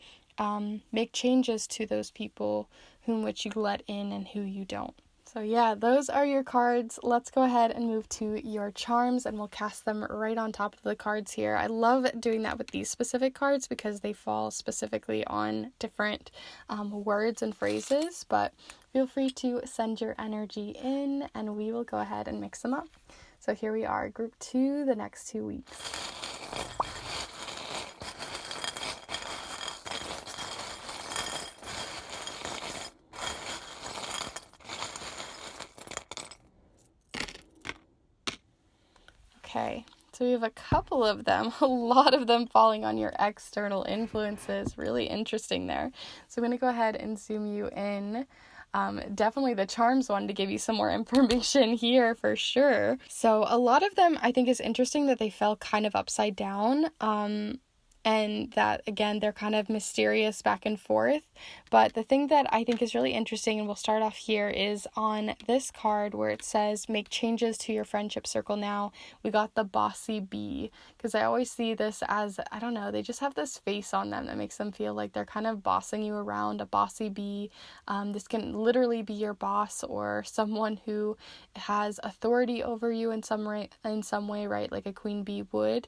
make changes to those people which you let in and who you don't. So yeah, those are your cards. Let's go ahead and move to your charms, and we'll cast them right on top of the cards here. I love doing that with these specific cards because they fall specifically on different words and phrases, but feel free to send your energy in and we will go ahead and mix them up. So here we are, group 2, the next 2 weeks. Okay, so we have a couple of them, a lot of them falling on your external influences. Really interesting there. So I'm going to go ahead and zoom you in. Definitely the charms one to give you some more information here for sure. So a lot of them I think is interesting that they fell kind of upside down. And that, again, they're kind of mysterious back and forth. But the thing that I think is really interesting, and we'll start off here, is on this card where it says, make changes to your friendship circle now. We got the bossy bee, because I always see this as, I don't know, they just have this face on them that makes them feel like they're kind of bossing you around, a bossy bee. This can literally be your boss or someone who has authority over you in some way, right? Like a queen bee would.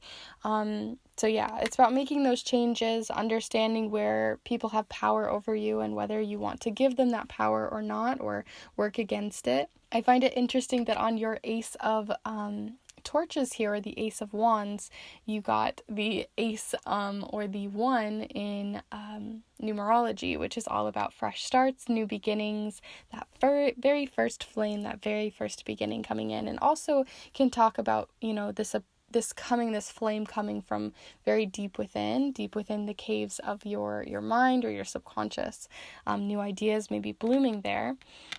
So yeah, it's about making those changes, understanding where people have power over you and whether you want to give them that power or not, or work against it. I find it interesting that on your Ace of Torches here, or the Ace of Wands, you got the Ace or the 1 in numerology, which is all about fresh starts, new beginnings, that very first flame, that very first beginning coming in, and also can talk about, this flame coming from very deep within the caves of your mind or your subconscious. New ideas may be blooming there.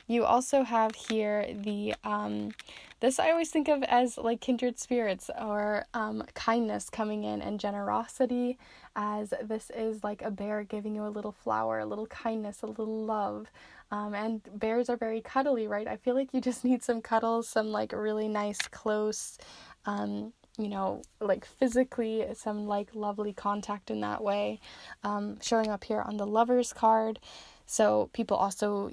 You also have here the this I always think of as like kindred spirits, or kindness coming in, and generosity, as this is like a bear giving you a little flower, a little kindness, a little love. And bears are very cuddly, right? I feel like you just need some cuddles, some like really nice, close, like physically, some like lovely contact in that way, showing up here on the Lovers card. So people also,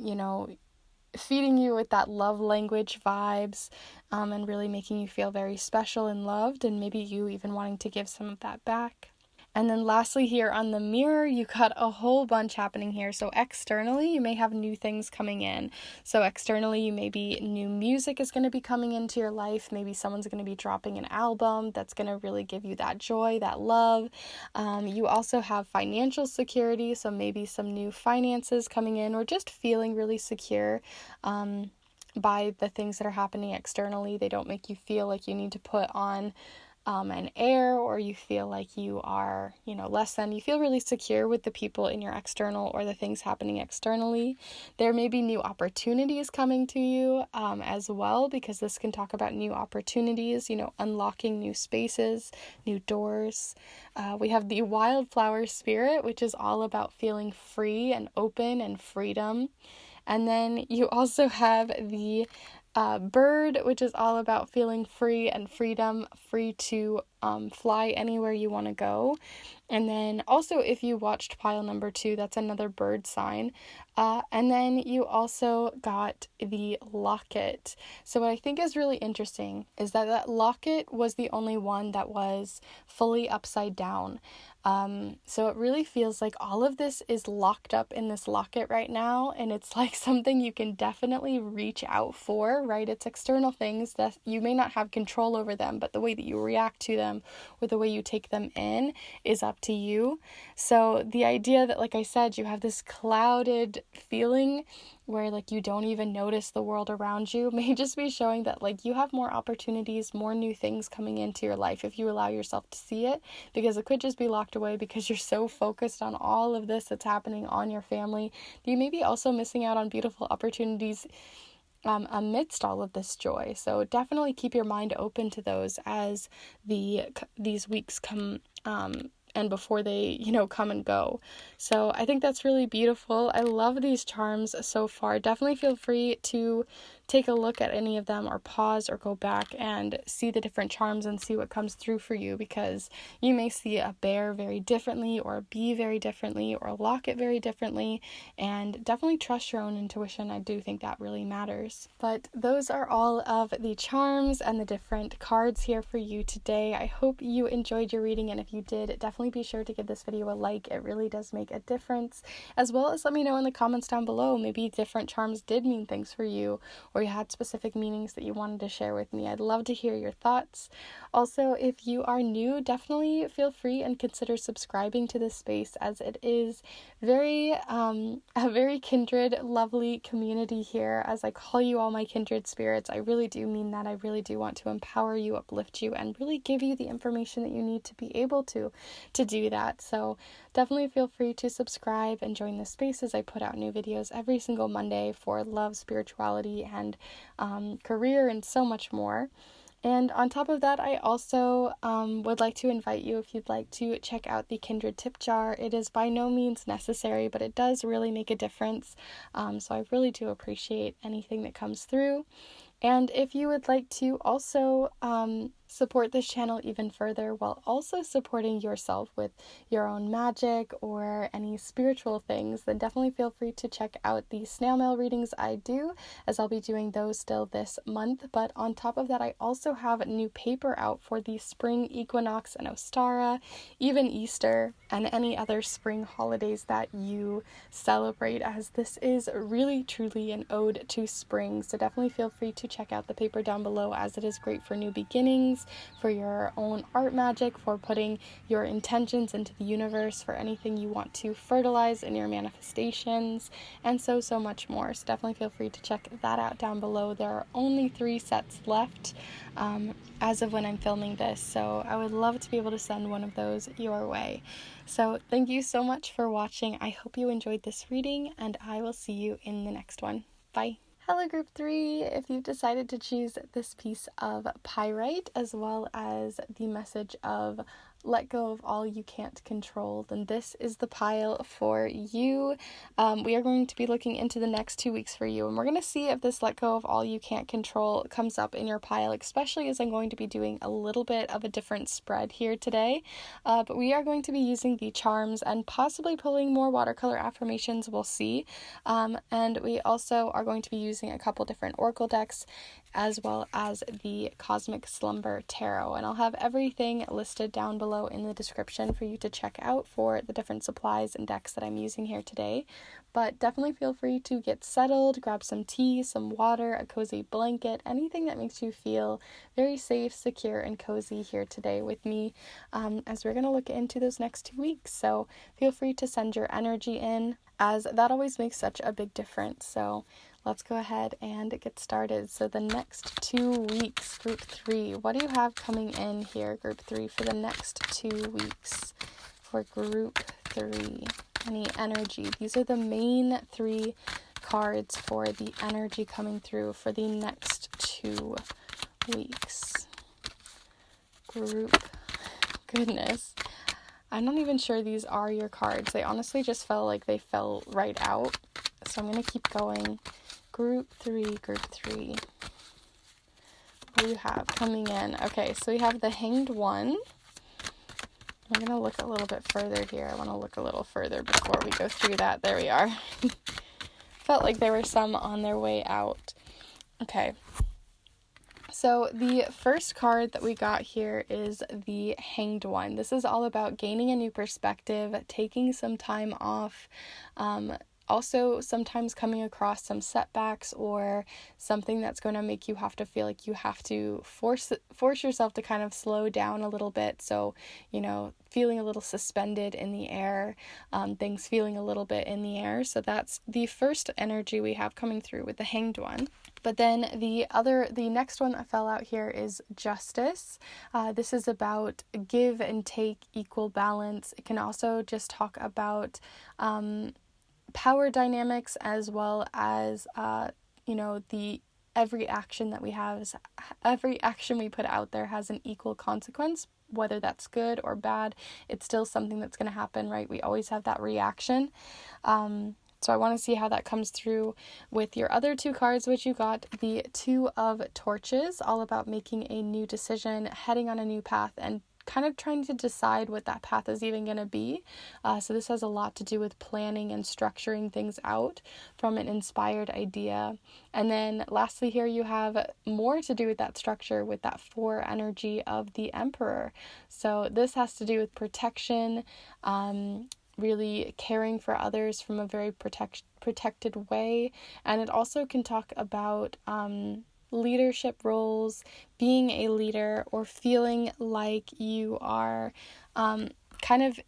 feeding you with that love language vibes, and really making you feel very special and loved, and maybe you even wanting to give some of that back. And then lastly here on the Mirror, you got a whole bunch happening here. So externally, you may have new things coming in. So externally, you maybe new music is going to be coming into your life. Maybe someone's going to be dropping an album that's going to really give you that joy, that love. You also have financial security. So maybe some new finances coming in, or just feeling really secure by the things that are happening externally. They don't make you feel like you need to put on an air, or you feel like you are, less than. You feel really secure with the people in your external or the things happening externally. There may be new opportunities coming to you as well, because this can talk about new opportunities, unlocking new spaces, new doors. We have the Wildflower Spirit, which is all about feeling free and open and freedom. And then you also have the Bird, which is all about feeling free and freedom, free to fly anywhere you want to go. And then also, if you watched pile number 2, that's another bird sign. And then you also got the Locket. So what I think is really interesting is that Locket was the only one that was fully upside down. So it really feels like all of this is locked up in this locket right now, and it's like something you can definitely reach out for, right? It's external things that you may not have control over them, but the way that you react to them or the way you take them in is up to you. So the idea that, like I said, you have this clouded feeling where like you don't even notice the world around you may just be showing that like you have more opportunities, more new things coming into your life if you allow yourself to see it, because it could just be locked away because you're so focused on all of this that's happening on your family. You may be also missing out on beautiful opportunities amidst all of this joy. So definitely keep your mind open to those as these weeks come and before they, come and go. So I think that's really beautiful. I love these charms so far. Definitely feel free to take a look at any of them, or pause or go back and see the different charms and see what comes through for you, because you may see a bear very differently, or a bee very differently, or a locket very differently, and definitely trust your own intuition. I do think that really matters. But those are all of the charms and the different cards here for you today. I hope you enjoyed your reading, and if you did, definitely be sure to give this video a like. It really does make a difference, as well as let me know in the comments down below, maybe different charms did mean things for you, or you had specific meanings that you wanted to share with me. I'd love to hear your thoughts. Also, if you are new, definitely feel free and consider subscribing to this space, as it is a very kindred, lovely community here. As I call you all my kindred spirits, I really do mean that. I really do want to empower you, uplift you, and really give you the information that you need to be able to do that. So definitely feel free to subscribe and join the spaces. I put out new videos every single Monday for love, spirituality, and career, and so much more. And on top of that, I also would like to invite you, if you'd like to check out the Kindred tip jar. It is by no means necessary, but it does really make a difference. So I really do appreciate anything that comes through. And if you would like to also support this channel even further, while also supporting yourself with your own magic or any spiritual things, then definitely feel free to check out the snail mail readings I do, as I'll be doing those still this month. But on top of that, I also have new paper out for the spring equinox and Ostara, even Easter, and any other spring holidays that you celebrate, as this is really truly an ode to spring. So definitely feel free to check out the paper down below, as it is great for new beginnings, supplies, for your own art magic, for putting your intentions into the universe, for anything you want to fertilize in your manifestations, and so much more. So definitely feel free to check that out down below. There are only 3 sets left as of when I'm filming this, so I would love to be able to send one of those your way. So thank you so much for watching. I hope you enjoyed this reading, and I will see you in the next one. Bye. Hello group 3, if you've decided to choose this piece of Pyrite as well as the message of let go of all you can't control, then this is the pile for you. We are going to be looking into the next 2 weeks for you, and we're going to see if this let go of all you can't control comes up in your pile, especially as I'm going to be doing a little bit of a different spread here today. But we are going to be using the charms and possibly pulling more watercolor affirmations, we'll see. And we also are going to be using a couple different oracle decks as well as the Cosmic Slumber Tarot, and I'll have everything listed down below in the description for you to check out for the different supplies and decks that I'm using here today. But definitely feel free to get settled, grab some tea, some water, a cozy blanket, anything that makes you feel very safe, secure, and cozy here today with me as we're going to look into those next 2 weeks. So feel free to send your energy in, as that always makes such a big difference. So let's go ahead and get started. So the next 2 weeks, group 3, what do you have coming in here, group 3, for the next 2 weeks for group 3? Any energy? These are the main 3 cards for the energy coming through for the next 2 weeks. Group, goodness. I'm not even sure these are your cards. They honestly just felt like they fell right out. So I'm going to keep going. Group 3. What do you have coming in? Okay, so we have the Hanged One. I'm going to look a little bit further here. I want to look a little further before we go through that. There we are. Felt like there were some on their way out. Okay. So the first card that we got here is the Hanged One. This is all about gaining a new perspective, taking some time off, also sometimes coming across some setbacks or something that's going to make you have to feel like you have to force yourself to kind of slow down a little bit. So, feeling a little suspended in the air, things feeling a little bit in the air. So that's the first energy we have coming through with the Hanged One. But then the next one that fell out here is Justice. This is about give and take, equal balance. It can also just talk about power dynamics, as well as every action we put out there has an equal consequence, whether that's good or bad. It's still something that's going to happen, right? We always have that reaction. So I want to see how that comes through with your other 2 cards, which you got the Two of Torches, all about making a new decision, heading on a new path, and kind of trying to decide what that path is even going to be. So this has a lot to do with planning and structuring things out from an inspired idea. And then lastly here you have more to do with that structure with that 4 energy of the Emperor. So this has to do with protection, really caring for others from a very protected way. And it also can talk about leadership roles, being a leader, or feeling like you are kind of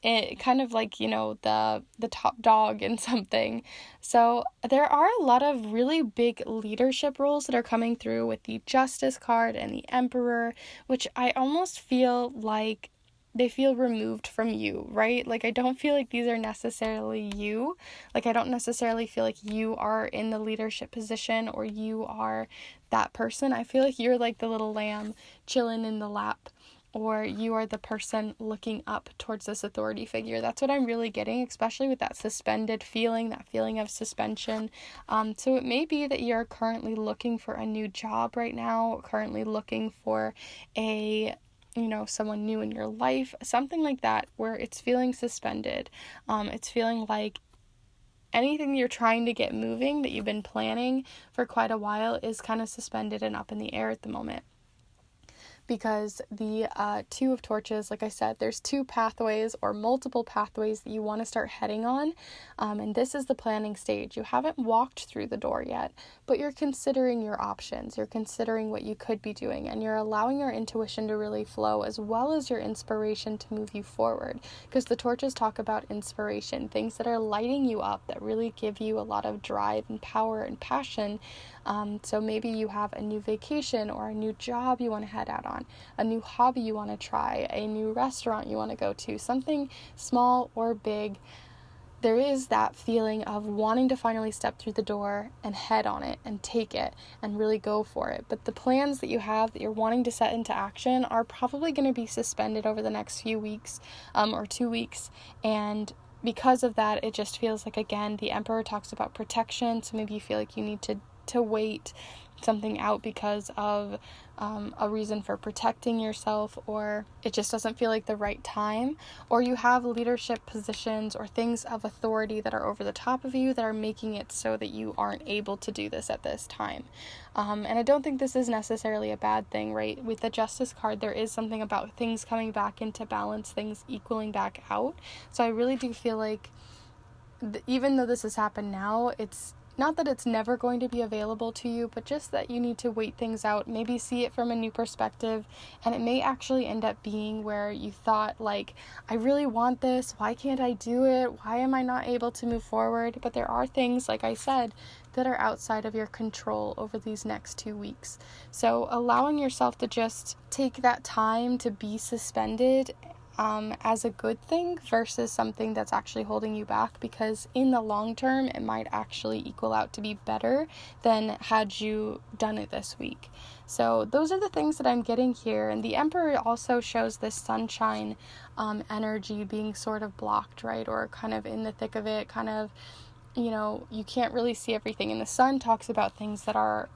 like, the top dog in something. So there are a lot of really big leadership roles that are coming through with the Justice card and the Emperor, which I almost feel like they feel removed from you, right? Like, I don't feel like these are necessarily you. Like, I don't necessarily feel like you are in the leadership position or you are that person. I feel like you're like the little lamb chilling in the lap, or you are the person looking up towards this authority figure. That's what I'm really getting, especially with that suspended feeling, that feeling of suspension. So it may be that you're currently looking for a new job right now, currently looking for someone new in your life, something like that, where it's feeling suspended. It's feeling like anything you're trying to get moving that you've been planning for quite a while is kind of suspended and up in the air at the moment. because the Two of Torches, like I said, there's two pathways or multiple pathways that you want to start heading on, and this is the planning stage. You haven't walked through the door yet, but you're considering your options, you're considering what you could be doing, and you're allowing your intuition to really flow as well as your inspiration to move you forward, because the torches talk about inspiration, things that are lighting you up, that really give you a lot of drive and power and passion. So maybe you have a new vacation or a new job you want to head out on, a new hobby you want to try, a new restaurant you want to go to, something small or big. There is that feeling of wanting to finally step through the door and head on it and take it and really go for it. But the plans that you have that you're wanting to set into action are probably going to be suspended over the next few weeks, or 2 weeks. And because of that, it just feels like, again, the Emperor talks about protection. So maybe you feel like you need to wait something out because of a reason for protecting yourself, or it just doesn't feel like the right time, or you have leadership positions or things of authority that are over the top of you that are making it so that you aren't able to do this at this time. And I don't think this is necessarily a bad thing, right? With the Justice card, there is something about things coming back into balance, things equaling back out. So I really do feel like even though this has happened now, it's not that it's never going to be available to you, but just that you need to wait things out, maybe see it from a new perspective, and it may actually end up being where you thought, like, I really want this, why can't I do it, why am I not able to move forward? But there are things, like I said, that are outside of your control over these next 2 weeks. So allowing yourself to just take that time to be suspended as a good thing versus something that's actually holding you back, because in the long term it might actually equal out to be better than had you done it this week. So those are the things that I'm getting here. And the Emperor also shows this sunshine energy being sort of blocked, right, or kind of in the thick of it, kind of, you know, you can't really see everything. And the sun talks about things that are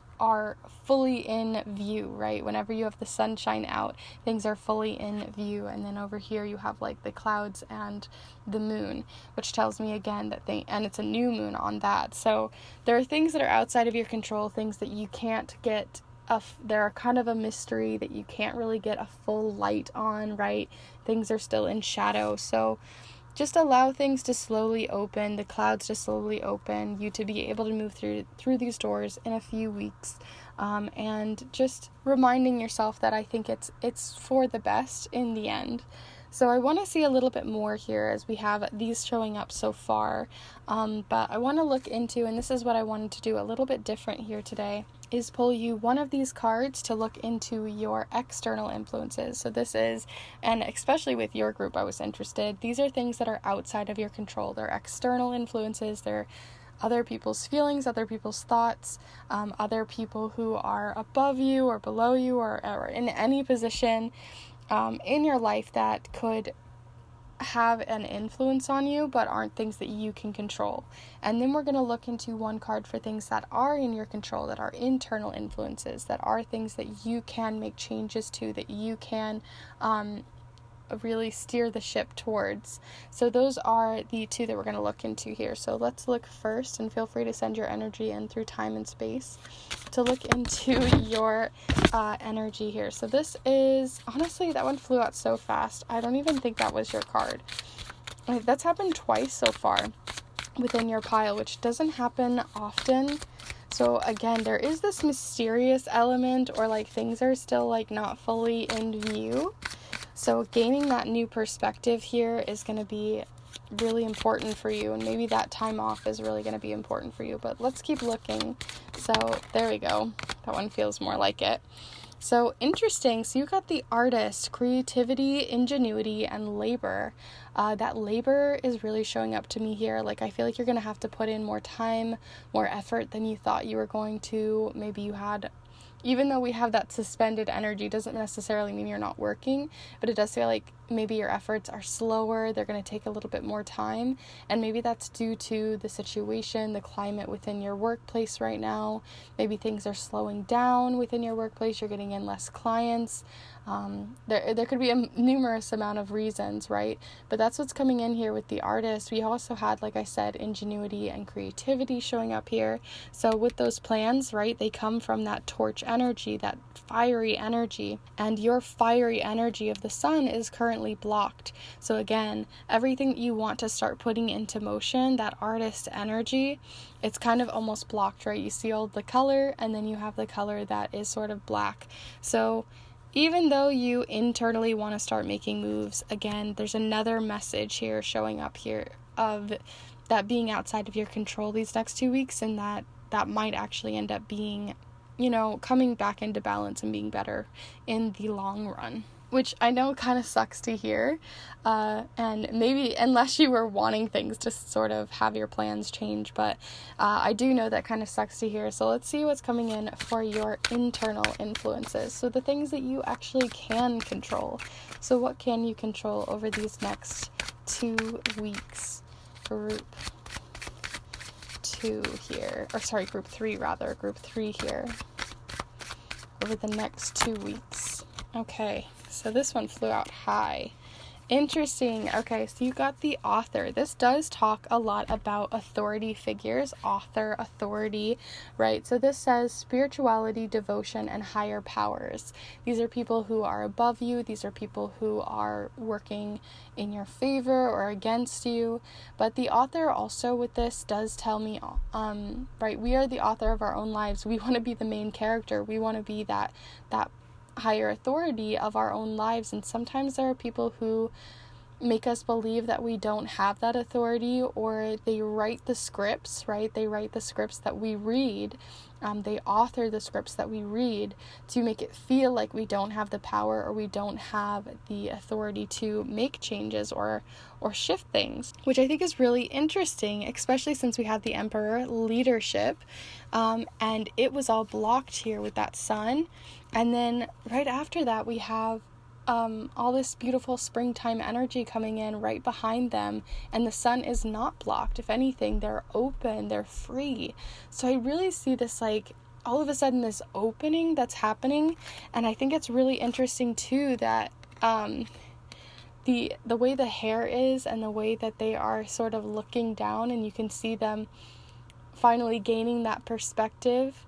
fully in view, right? Whenever you have the sunshine out, things are fully in view. And then over here you have like the clouds and the moon, which tells me again that and it's a new moon on that. So there are things that are outside of your control, things that you can't get they're kind of a mystery that you can't really get a full light on, right? Things are still in shadow. So just allow things to slowly open, the clouds to slowly open, you to be able to move through these doors in a few weeks, and just reminding yourself that I think it's for the best in the end. So I want to see a little bit more here as we have these showing up so far, but I want to look into, and this is what I wanted to do a little bit different here today, is pull you one of these cards to look into your external influences. So this is, and especially with your group, I was interested, these are things that are outside of your control. They're external influences. They're other people's feelings, other people's thoughts, other people who are above you or below you or in any position in your life that could have an influence on you but aren't things that you can control. And then we're going to look into one card for things that are in your control, that are internal influences, that are things that you can make changes to, that you can really steer the ship towards. So those are the two that we're going to look into here. So let's look first, and feel free to send your energy in through time and space to look into your energy here. So this is, honestly, that one flew out so fast. I don't even think that was your card. That's happened twice so far within your pile, which doesn't happen often. So again, there is this mysterious element, or like things are still like not fully in view. So gaining that new perspective here is going to be really important for you, and maybe that time off is really going to be important for you, but let's keep looking. So there we go. That one feels more like it. So interesting. So you got the artist, creativity, ingenuity, and labor. That labor is really showing up to me here. Like, I feel like you're going to have to put in more time, more effort than you thought you were going to. Maybe you had, even though we have that suspended energy, doesn't necessarily mean you're not working, but it does feel like maybe your efforts are slower. They're going to take a little bit more time, and maybe that's due to the situation, the climate within your workplace right now. Maybe things are slowing down within your workplace. You're getting in less clients. There could be a numerous amount of reasons, right? But that's what's coming in here with the artist. We also had, like I said, ingenuity and creativity showing up here. So with those plans, right, they come from that torch energy, that fiery energy, and your fiery energy of the sun is currently blocked. So again, everything that you want to start putting into motion, that artist energy, it's kind of almost blocked, right? You see all the color, and then you have the color that is sort of black. So even though you internally want to start making moves, again, there's another message here showing up here of that being outside of your control these next 2 weeks, and that might actually end up being, coming back into balance and being better in the long run. Which I know kind of sucks to hear, and maybe unless you were wanting things to sort of have your plans change, but I do know that kind of sucks to hear. So let's see what's coming in for your internal influences. So the things that you actually can control. So what can you control over these next 2 weeks? Group 3 here, over the next 2 weeks. Okay, so this one flew out high. Interesting. Okay, so you got the author. This does talk a lot about authority figures, authority, right? So this says spirituality, devotion, and higher powers. These are people who are above you. These are people who are working in your favor or against you. But the author also with this does tell me, right, we are the author of our own lives. We want to be the main character. We want to be that higher authority of our own lives, and sometimes there are people who make us believe that we don't have that authority, or they write the scripts, right? They write the scripts that we read. They author the scripts that we read to make it feel like we don't have the power, or we don't have the authority to make changes or shift things, which I think is really interesting, especially since we have the Emperor leadership, and it was all blocked here with that sun. And then right after that, we have all this beautiful springtime energy coming in right behind them, and the sun is not blocked. If anything, they're open, they're free. So I really see this, like, all of a sudden this opening that's happening. And I think it's really interesting too that the way the hair is, and the way that they are sort of looking down, and you can see them finally gaining that perspective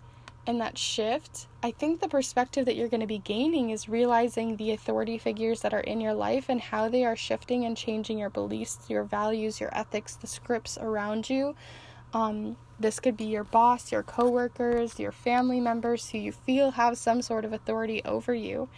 and that shift. I think the perspective that you're going to be gaining is realizing the authority figures that are in your life and how they are shifting and changing your beliefs, your values, your ethics, the scripts around you. This could be your boss, your coworkers, your family members who you feel have some sort of authority over you.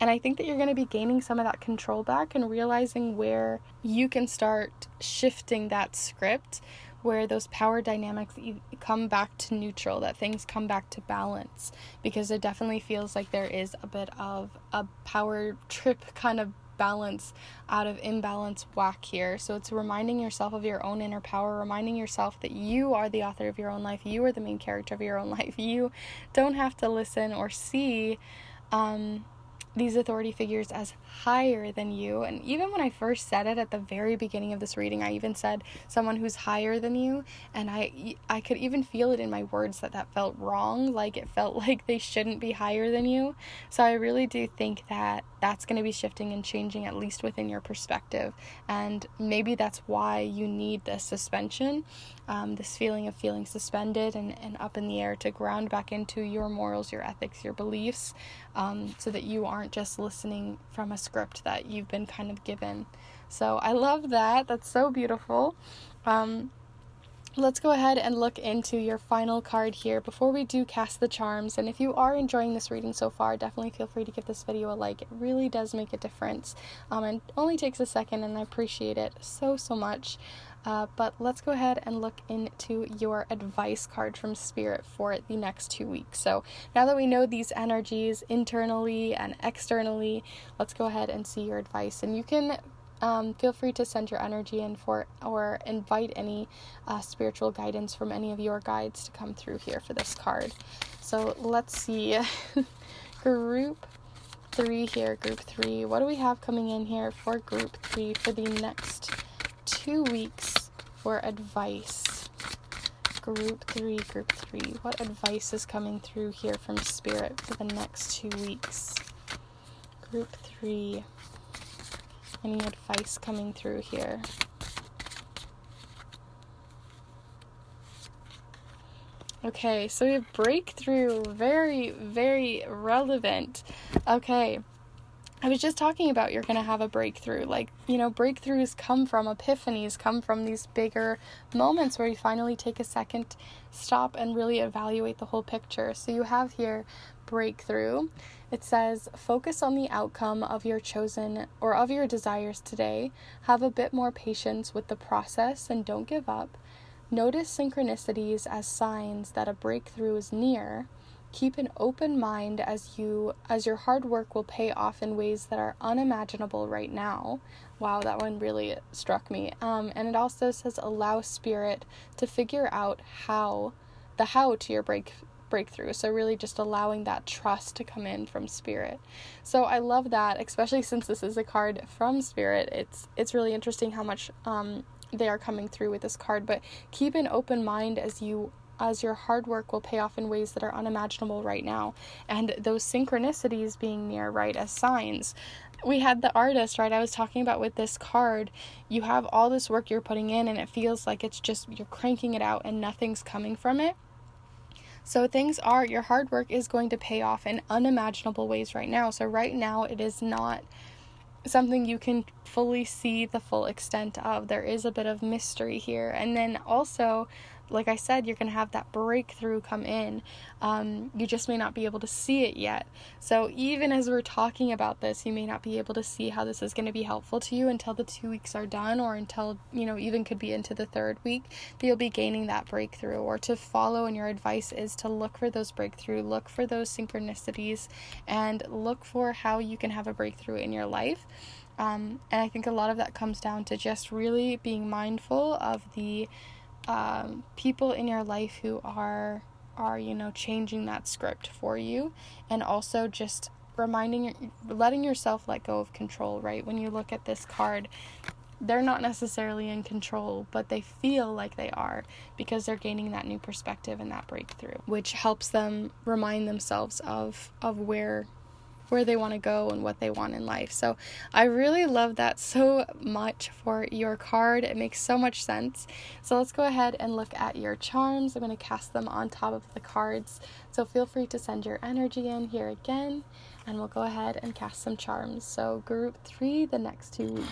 And I think that you're going to be gaining some of that control back and realizing where you can start shifting that script, where those power dynamics come back to neutral, that things come back to balance, because it definitely feels like there is a bit of a power trip kind of balance out of imbalance whack here. So it's reminding yourself of your own inner power, reminding yourself that you are the author of your own life, you are the main character of your own life. You don't have to listen or see these authority figures as higher than you. And even when I first said it at the very beginning of this reading, I even said someone who's higher than you, and I could even feel it in my words that felt wrong, like it felt like they shouldn't be higher than you. So I really do think that that's going to be shifting and changing, at least within your perspective. And maybe that's why you need this suspension, this feeling of feeling suspended and up in the air, to ground back into your morals, your ethics, your beliefs, so that you aren't just listening from a script that you've been kind of given. So I love that. That's so beautiful. Let's go ahead and look into your final card here before we do cast the charms. And if you are enjoying this reading so far, definitely feel free to give this video a like. It really does make a difference. And only takes a second, and I appreciate it so much. But let's go ahead and look into your advice card from Spirit for the next 2 weeks. So now that we know these energies internally and externally, let's go ahead and see your advice. And you can feel free to send your energy in for, or invite any spiritual guidance from any of your guides to come through here for this card. So let's see. Group 3 here, Group 3. What do we have coming in here for Group 3 for the next 2 weeks for advice? Group 3. What advice is coming through here from Spirit for the next 2 weeks? Group 3. Any advice coming through here? Okay, so we have breakthrough. Very, very relevant. Okay. I was just talking about you're going to have a breakthrough. Like, breakthroughs come from epiphanies, come from these bigger moments where you finally take a second, stop, and really evaluate the whole picture. So you have here breakthrough. It says, focus on the outcome of your chosen or of your desires today. Have a bit more patience with the process and don't give up. Notice synchronicities as signs that a breakthrough is near. Keep an open mind as your hard work will pay off in ways that are unimaginable right now. Wow, that one really struck me. And it also says allow spirit to figure out how to your breakthrough. So really just allowing that trust to come in from spirit. So I love that, especially since this is a card from spirit. It's really interesting how much they are coming through with this card. But keep an open mind as your hard work will pay off in ways that are unimaginable right now. And those synchronicities being near, right, as signs. We had the artist, right, I was talking about with this card. You have all this work you're putting in and it feels like it's just, you're cranking it out and nothing's coming from it. So your hard work is going to pay off in unimaginable ways right now. So right now it is not something you can fully see the full extent of. There is a bit of mystery here. And then also, like I said, you're going to have that breakthrough come in. You just may not be able to see it yet. So even as we're talking about this, you may not be able to see how this is going to be helpful to you until the 2 weeks are done, or until, even could be into the 3rd week that you'll be gaining that breakthrough. Or to follow, and your advice is to look for those breakthrough, look for those synchronicities, and look for how you can have a breakthrough in your life. And I think a lot of that comes down to just really being mindful of the people in your life who are changing that script for you, and also just letting yourself let go of control, right? When you look at this card, they're not necessarily in control, but they feel like they are, because they're gaining that new perspective and that breakthrough, which helps them remind themselves of where they want to go and what they want in life. So I really love that so much for your card. It makes so much sense. So let's go ahead and look at your charms. I'm going to cast them on top of the cards. So feel free to send your energy in here again, and we'll go ahead and cast some charms. So group 3, the next 2 weeks.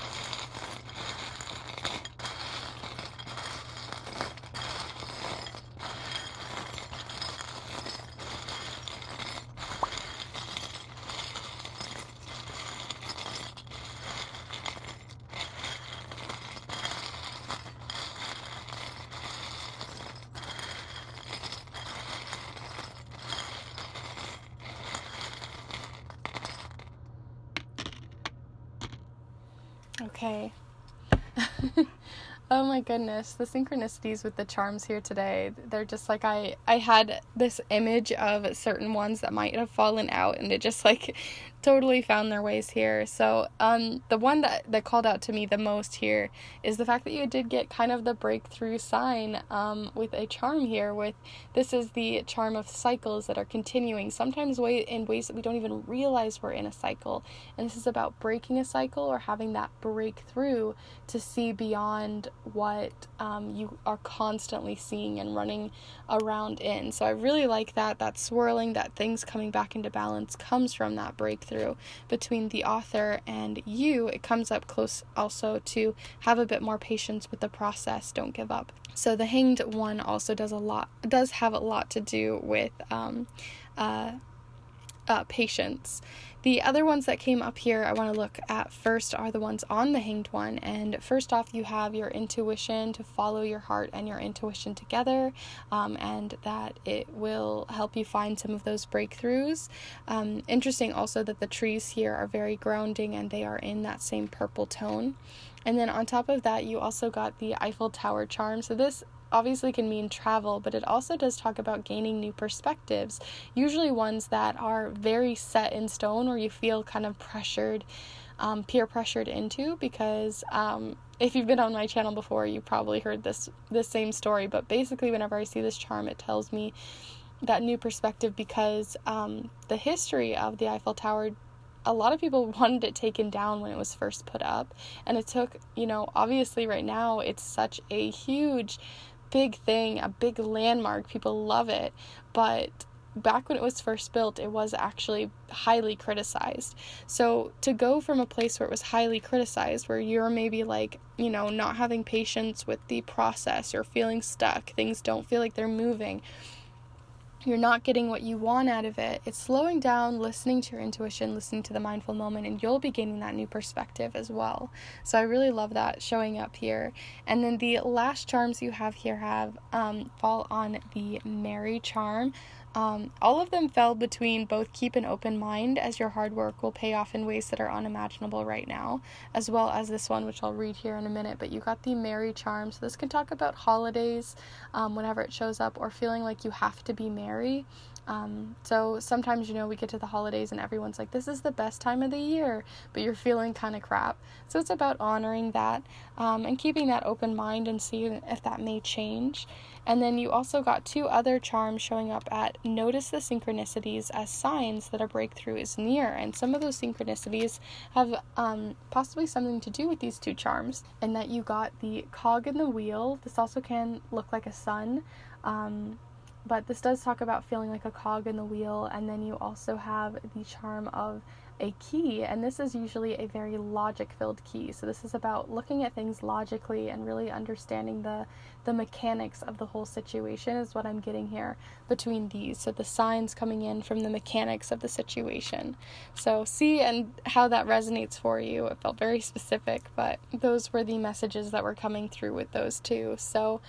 Okay. Oh my goodness, the synchronicities with the charms here today, they're just like, I had this image of certain ones that might have fallen out, and it just totally found their ways here. So the one that called out to me the most here is the fact that you did get kind of the breakthrough sign with a charm here. This is the charm of cycles that are continuing, sometimes in ways that we don't even realize we're in a cycle. And this is about breaking a cycle, or having that breakthrough to see beyond what you are constantly seeing and running around in. So I really like that swirling, that things coming back into balance comes from that breakthrough between the author and you. It comes up close also to have a bit more patience with the process, don't give up. So the Hanged one also does have a lot to do with patience. The other ones that came up here I want to look at first are the ones on the Hanged one. And first off, you have your intuition, to follow your heart and your intuition together, and that it will help you find some of those breakthroughs. Interesting also that the trees here are very grounding, and they are in that same purple tone. And then on top of that, you also got the Eiffel Tower charm. So this obviously can mean travel, but it also does talk about gaining new perspectives, usually ones that are very set in stone, or you feel kind of pressured, peer pressured into, because if you've been on my channel before, you probably heard this same story. But basically, whenever I see this charm, it tells me that new perspective, because the history of the Eiffel Tower a lot of people wanted it taken down when it was first put up, and it took, obviously right now it's such a huge, big thing, a big landmark, people love it, but back when it was first built, it was actually highly criticized. So to go from a place where it was highly criticized, where you're maybe like, not having patience with the process, you're feeling stuck, things don't feel like they're moving, you're not getting what you want out of it, it's slowing down, listening to your intuition, listening to the mindful moment, and you'll be gaining that new perspective as well. So I really love that showing up here. And then the last charms you have here fall on the Merry charm. All of them fell between both keep an open mind, as your hard work will pay off in ways that are unimaginable right now, as well as this one, which I'll read here in a minute, but you got the Merry charm. So this can talk about holidays, whenever it shows up, or feeling like you have to be merry. So sometimes, we get to the holidays and everyone's like, this is the best time of the year, but you're feeling kind of crap. So it's about honoring that, and keeping that open mind and seeing if that may change. And then you also got two other charms showing up at notice the synchronicities as signs that a breakthrough is near. And some of those synchronicities have possibly something to do with these two charms, and that you got the cog in the wheel. This also can look like a sun, but this does talk about feeling like a cog in the wheel. And then you also have the charm of a key, and this is usually a very logic-filled key. So this is about looking at things logically and really understanding the mechanics of the whole situation is what I'm getting here between these. So the signs coming in from the mechanics of the situation. So see and how that resonates for you. It felt very specific, but those were the messages that were coming through with those two. So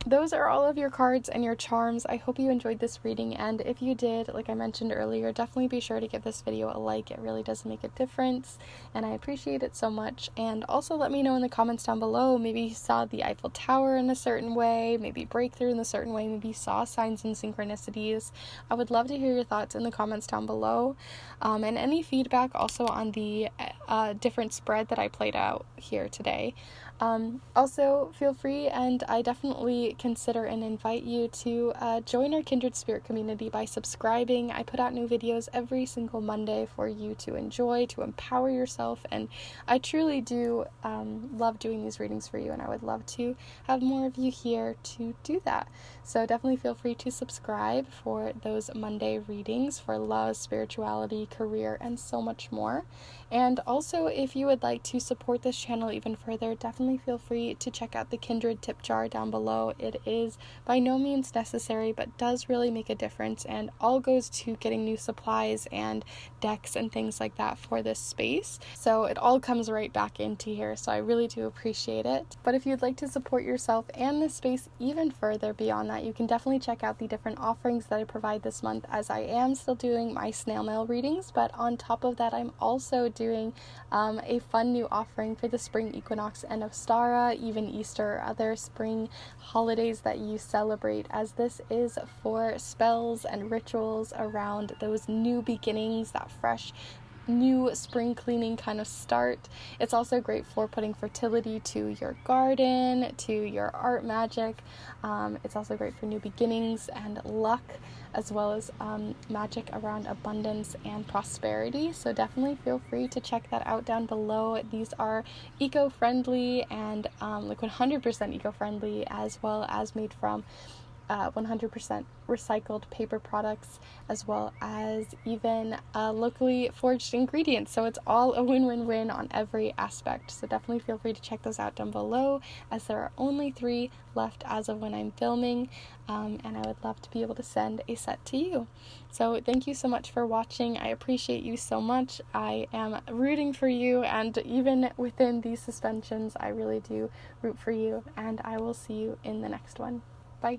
those are all of your cards and your charms. I hope you enjoyed this reading, and if you did, like I mentioned earlier, definitely be sure to give this video a like. It really does make a difference, and I appreciate it so much. And also let me know in the comments down below, maybe you saw the Eiffel Tower in a certain way, maybe breakthrough in a certain way, maybe you saw signs and synchronicities. I would love to hear your thoughts in the comments down below, and any feedback also on the different spread that I played out here today. Also feel free, and I definitely consider and invite you to join our Kindred Spirit community by subscribing. I put out new videos every single Monday for you to enjoy, to empower yourself, and I truly do love doing these readings for you, and I would love to have more of you here to do that. So definitely feel free to subscribe for those Monday readings for love, spirituality, career, and so much more. And also, if you would like to support this channel even further, definitely feel free to check out the Kindred tip jar down below. It is by no means necessary, but does really make a difference, and all goes to getting new supplies and decks and things like that for this space. So it all comes right back into here, so I really do appreciate it. But if you'd like to support yourself and this space even further beyond that, you can definitely check out the different offerings that I provide this month, as I am still doing my snail mail readings, but on top of that, I'm also doing a fun new offering for the spring equinox and Ostara, even Easter, or other spring holidays that you celebrate, as this is for spells and rituals around those new beginnings, that fresh new spring cleaning kind of start. It's also great for putting fertility to your garden, to your art magic. It's also great for new beginnings and luck, as well as magic around abundance and prosperity. So definitely feel free to check that out down below. These are eco-friendly and like 100% eco-friendly, as well as made from 100% recycled paper products, as well as even locally foraged ingredients. So it's all a win-win-win on every aspect. So definitely feel free to check those out down below, as there are only 3 left as of when I'm filming, and I would love to be able to send a set to you. So thank you so much for watching. I appreciate you so much. I am rooting for you, and even within these suspensions, I really do root for you, and I will see you in the next one. Bye.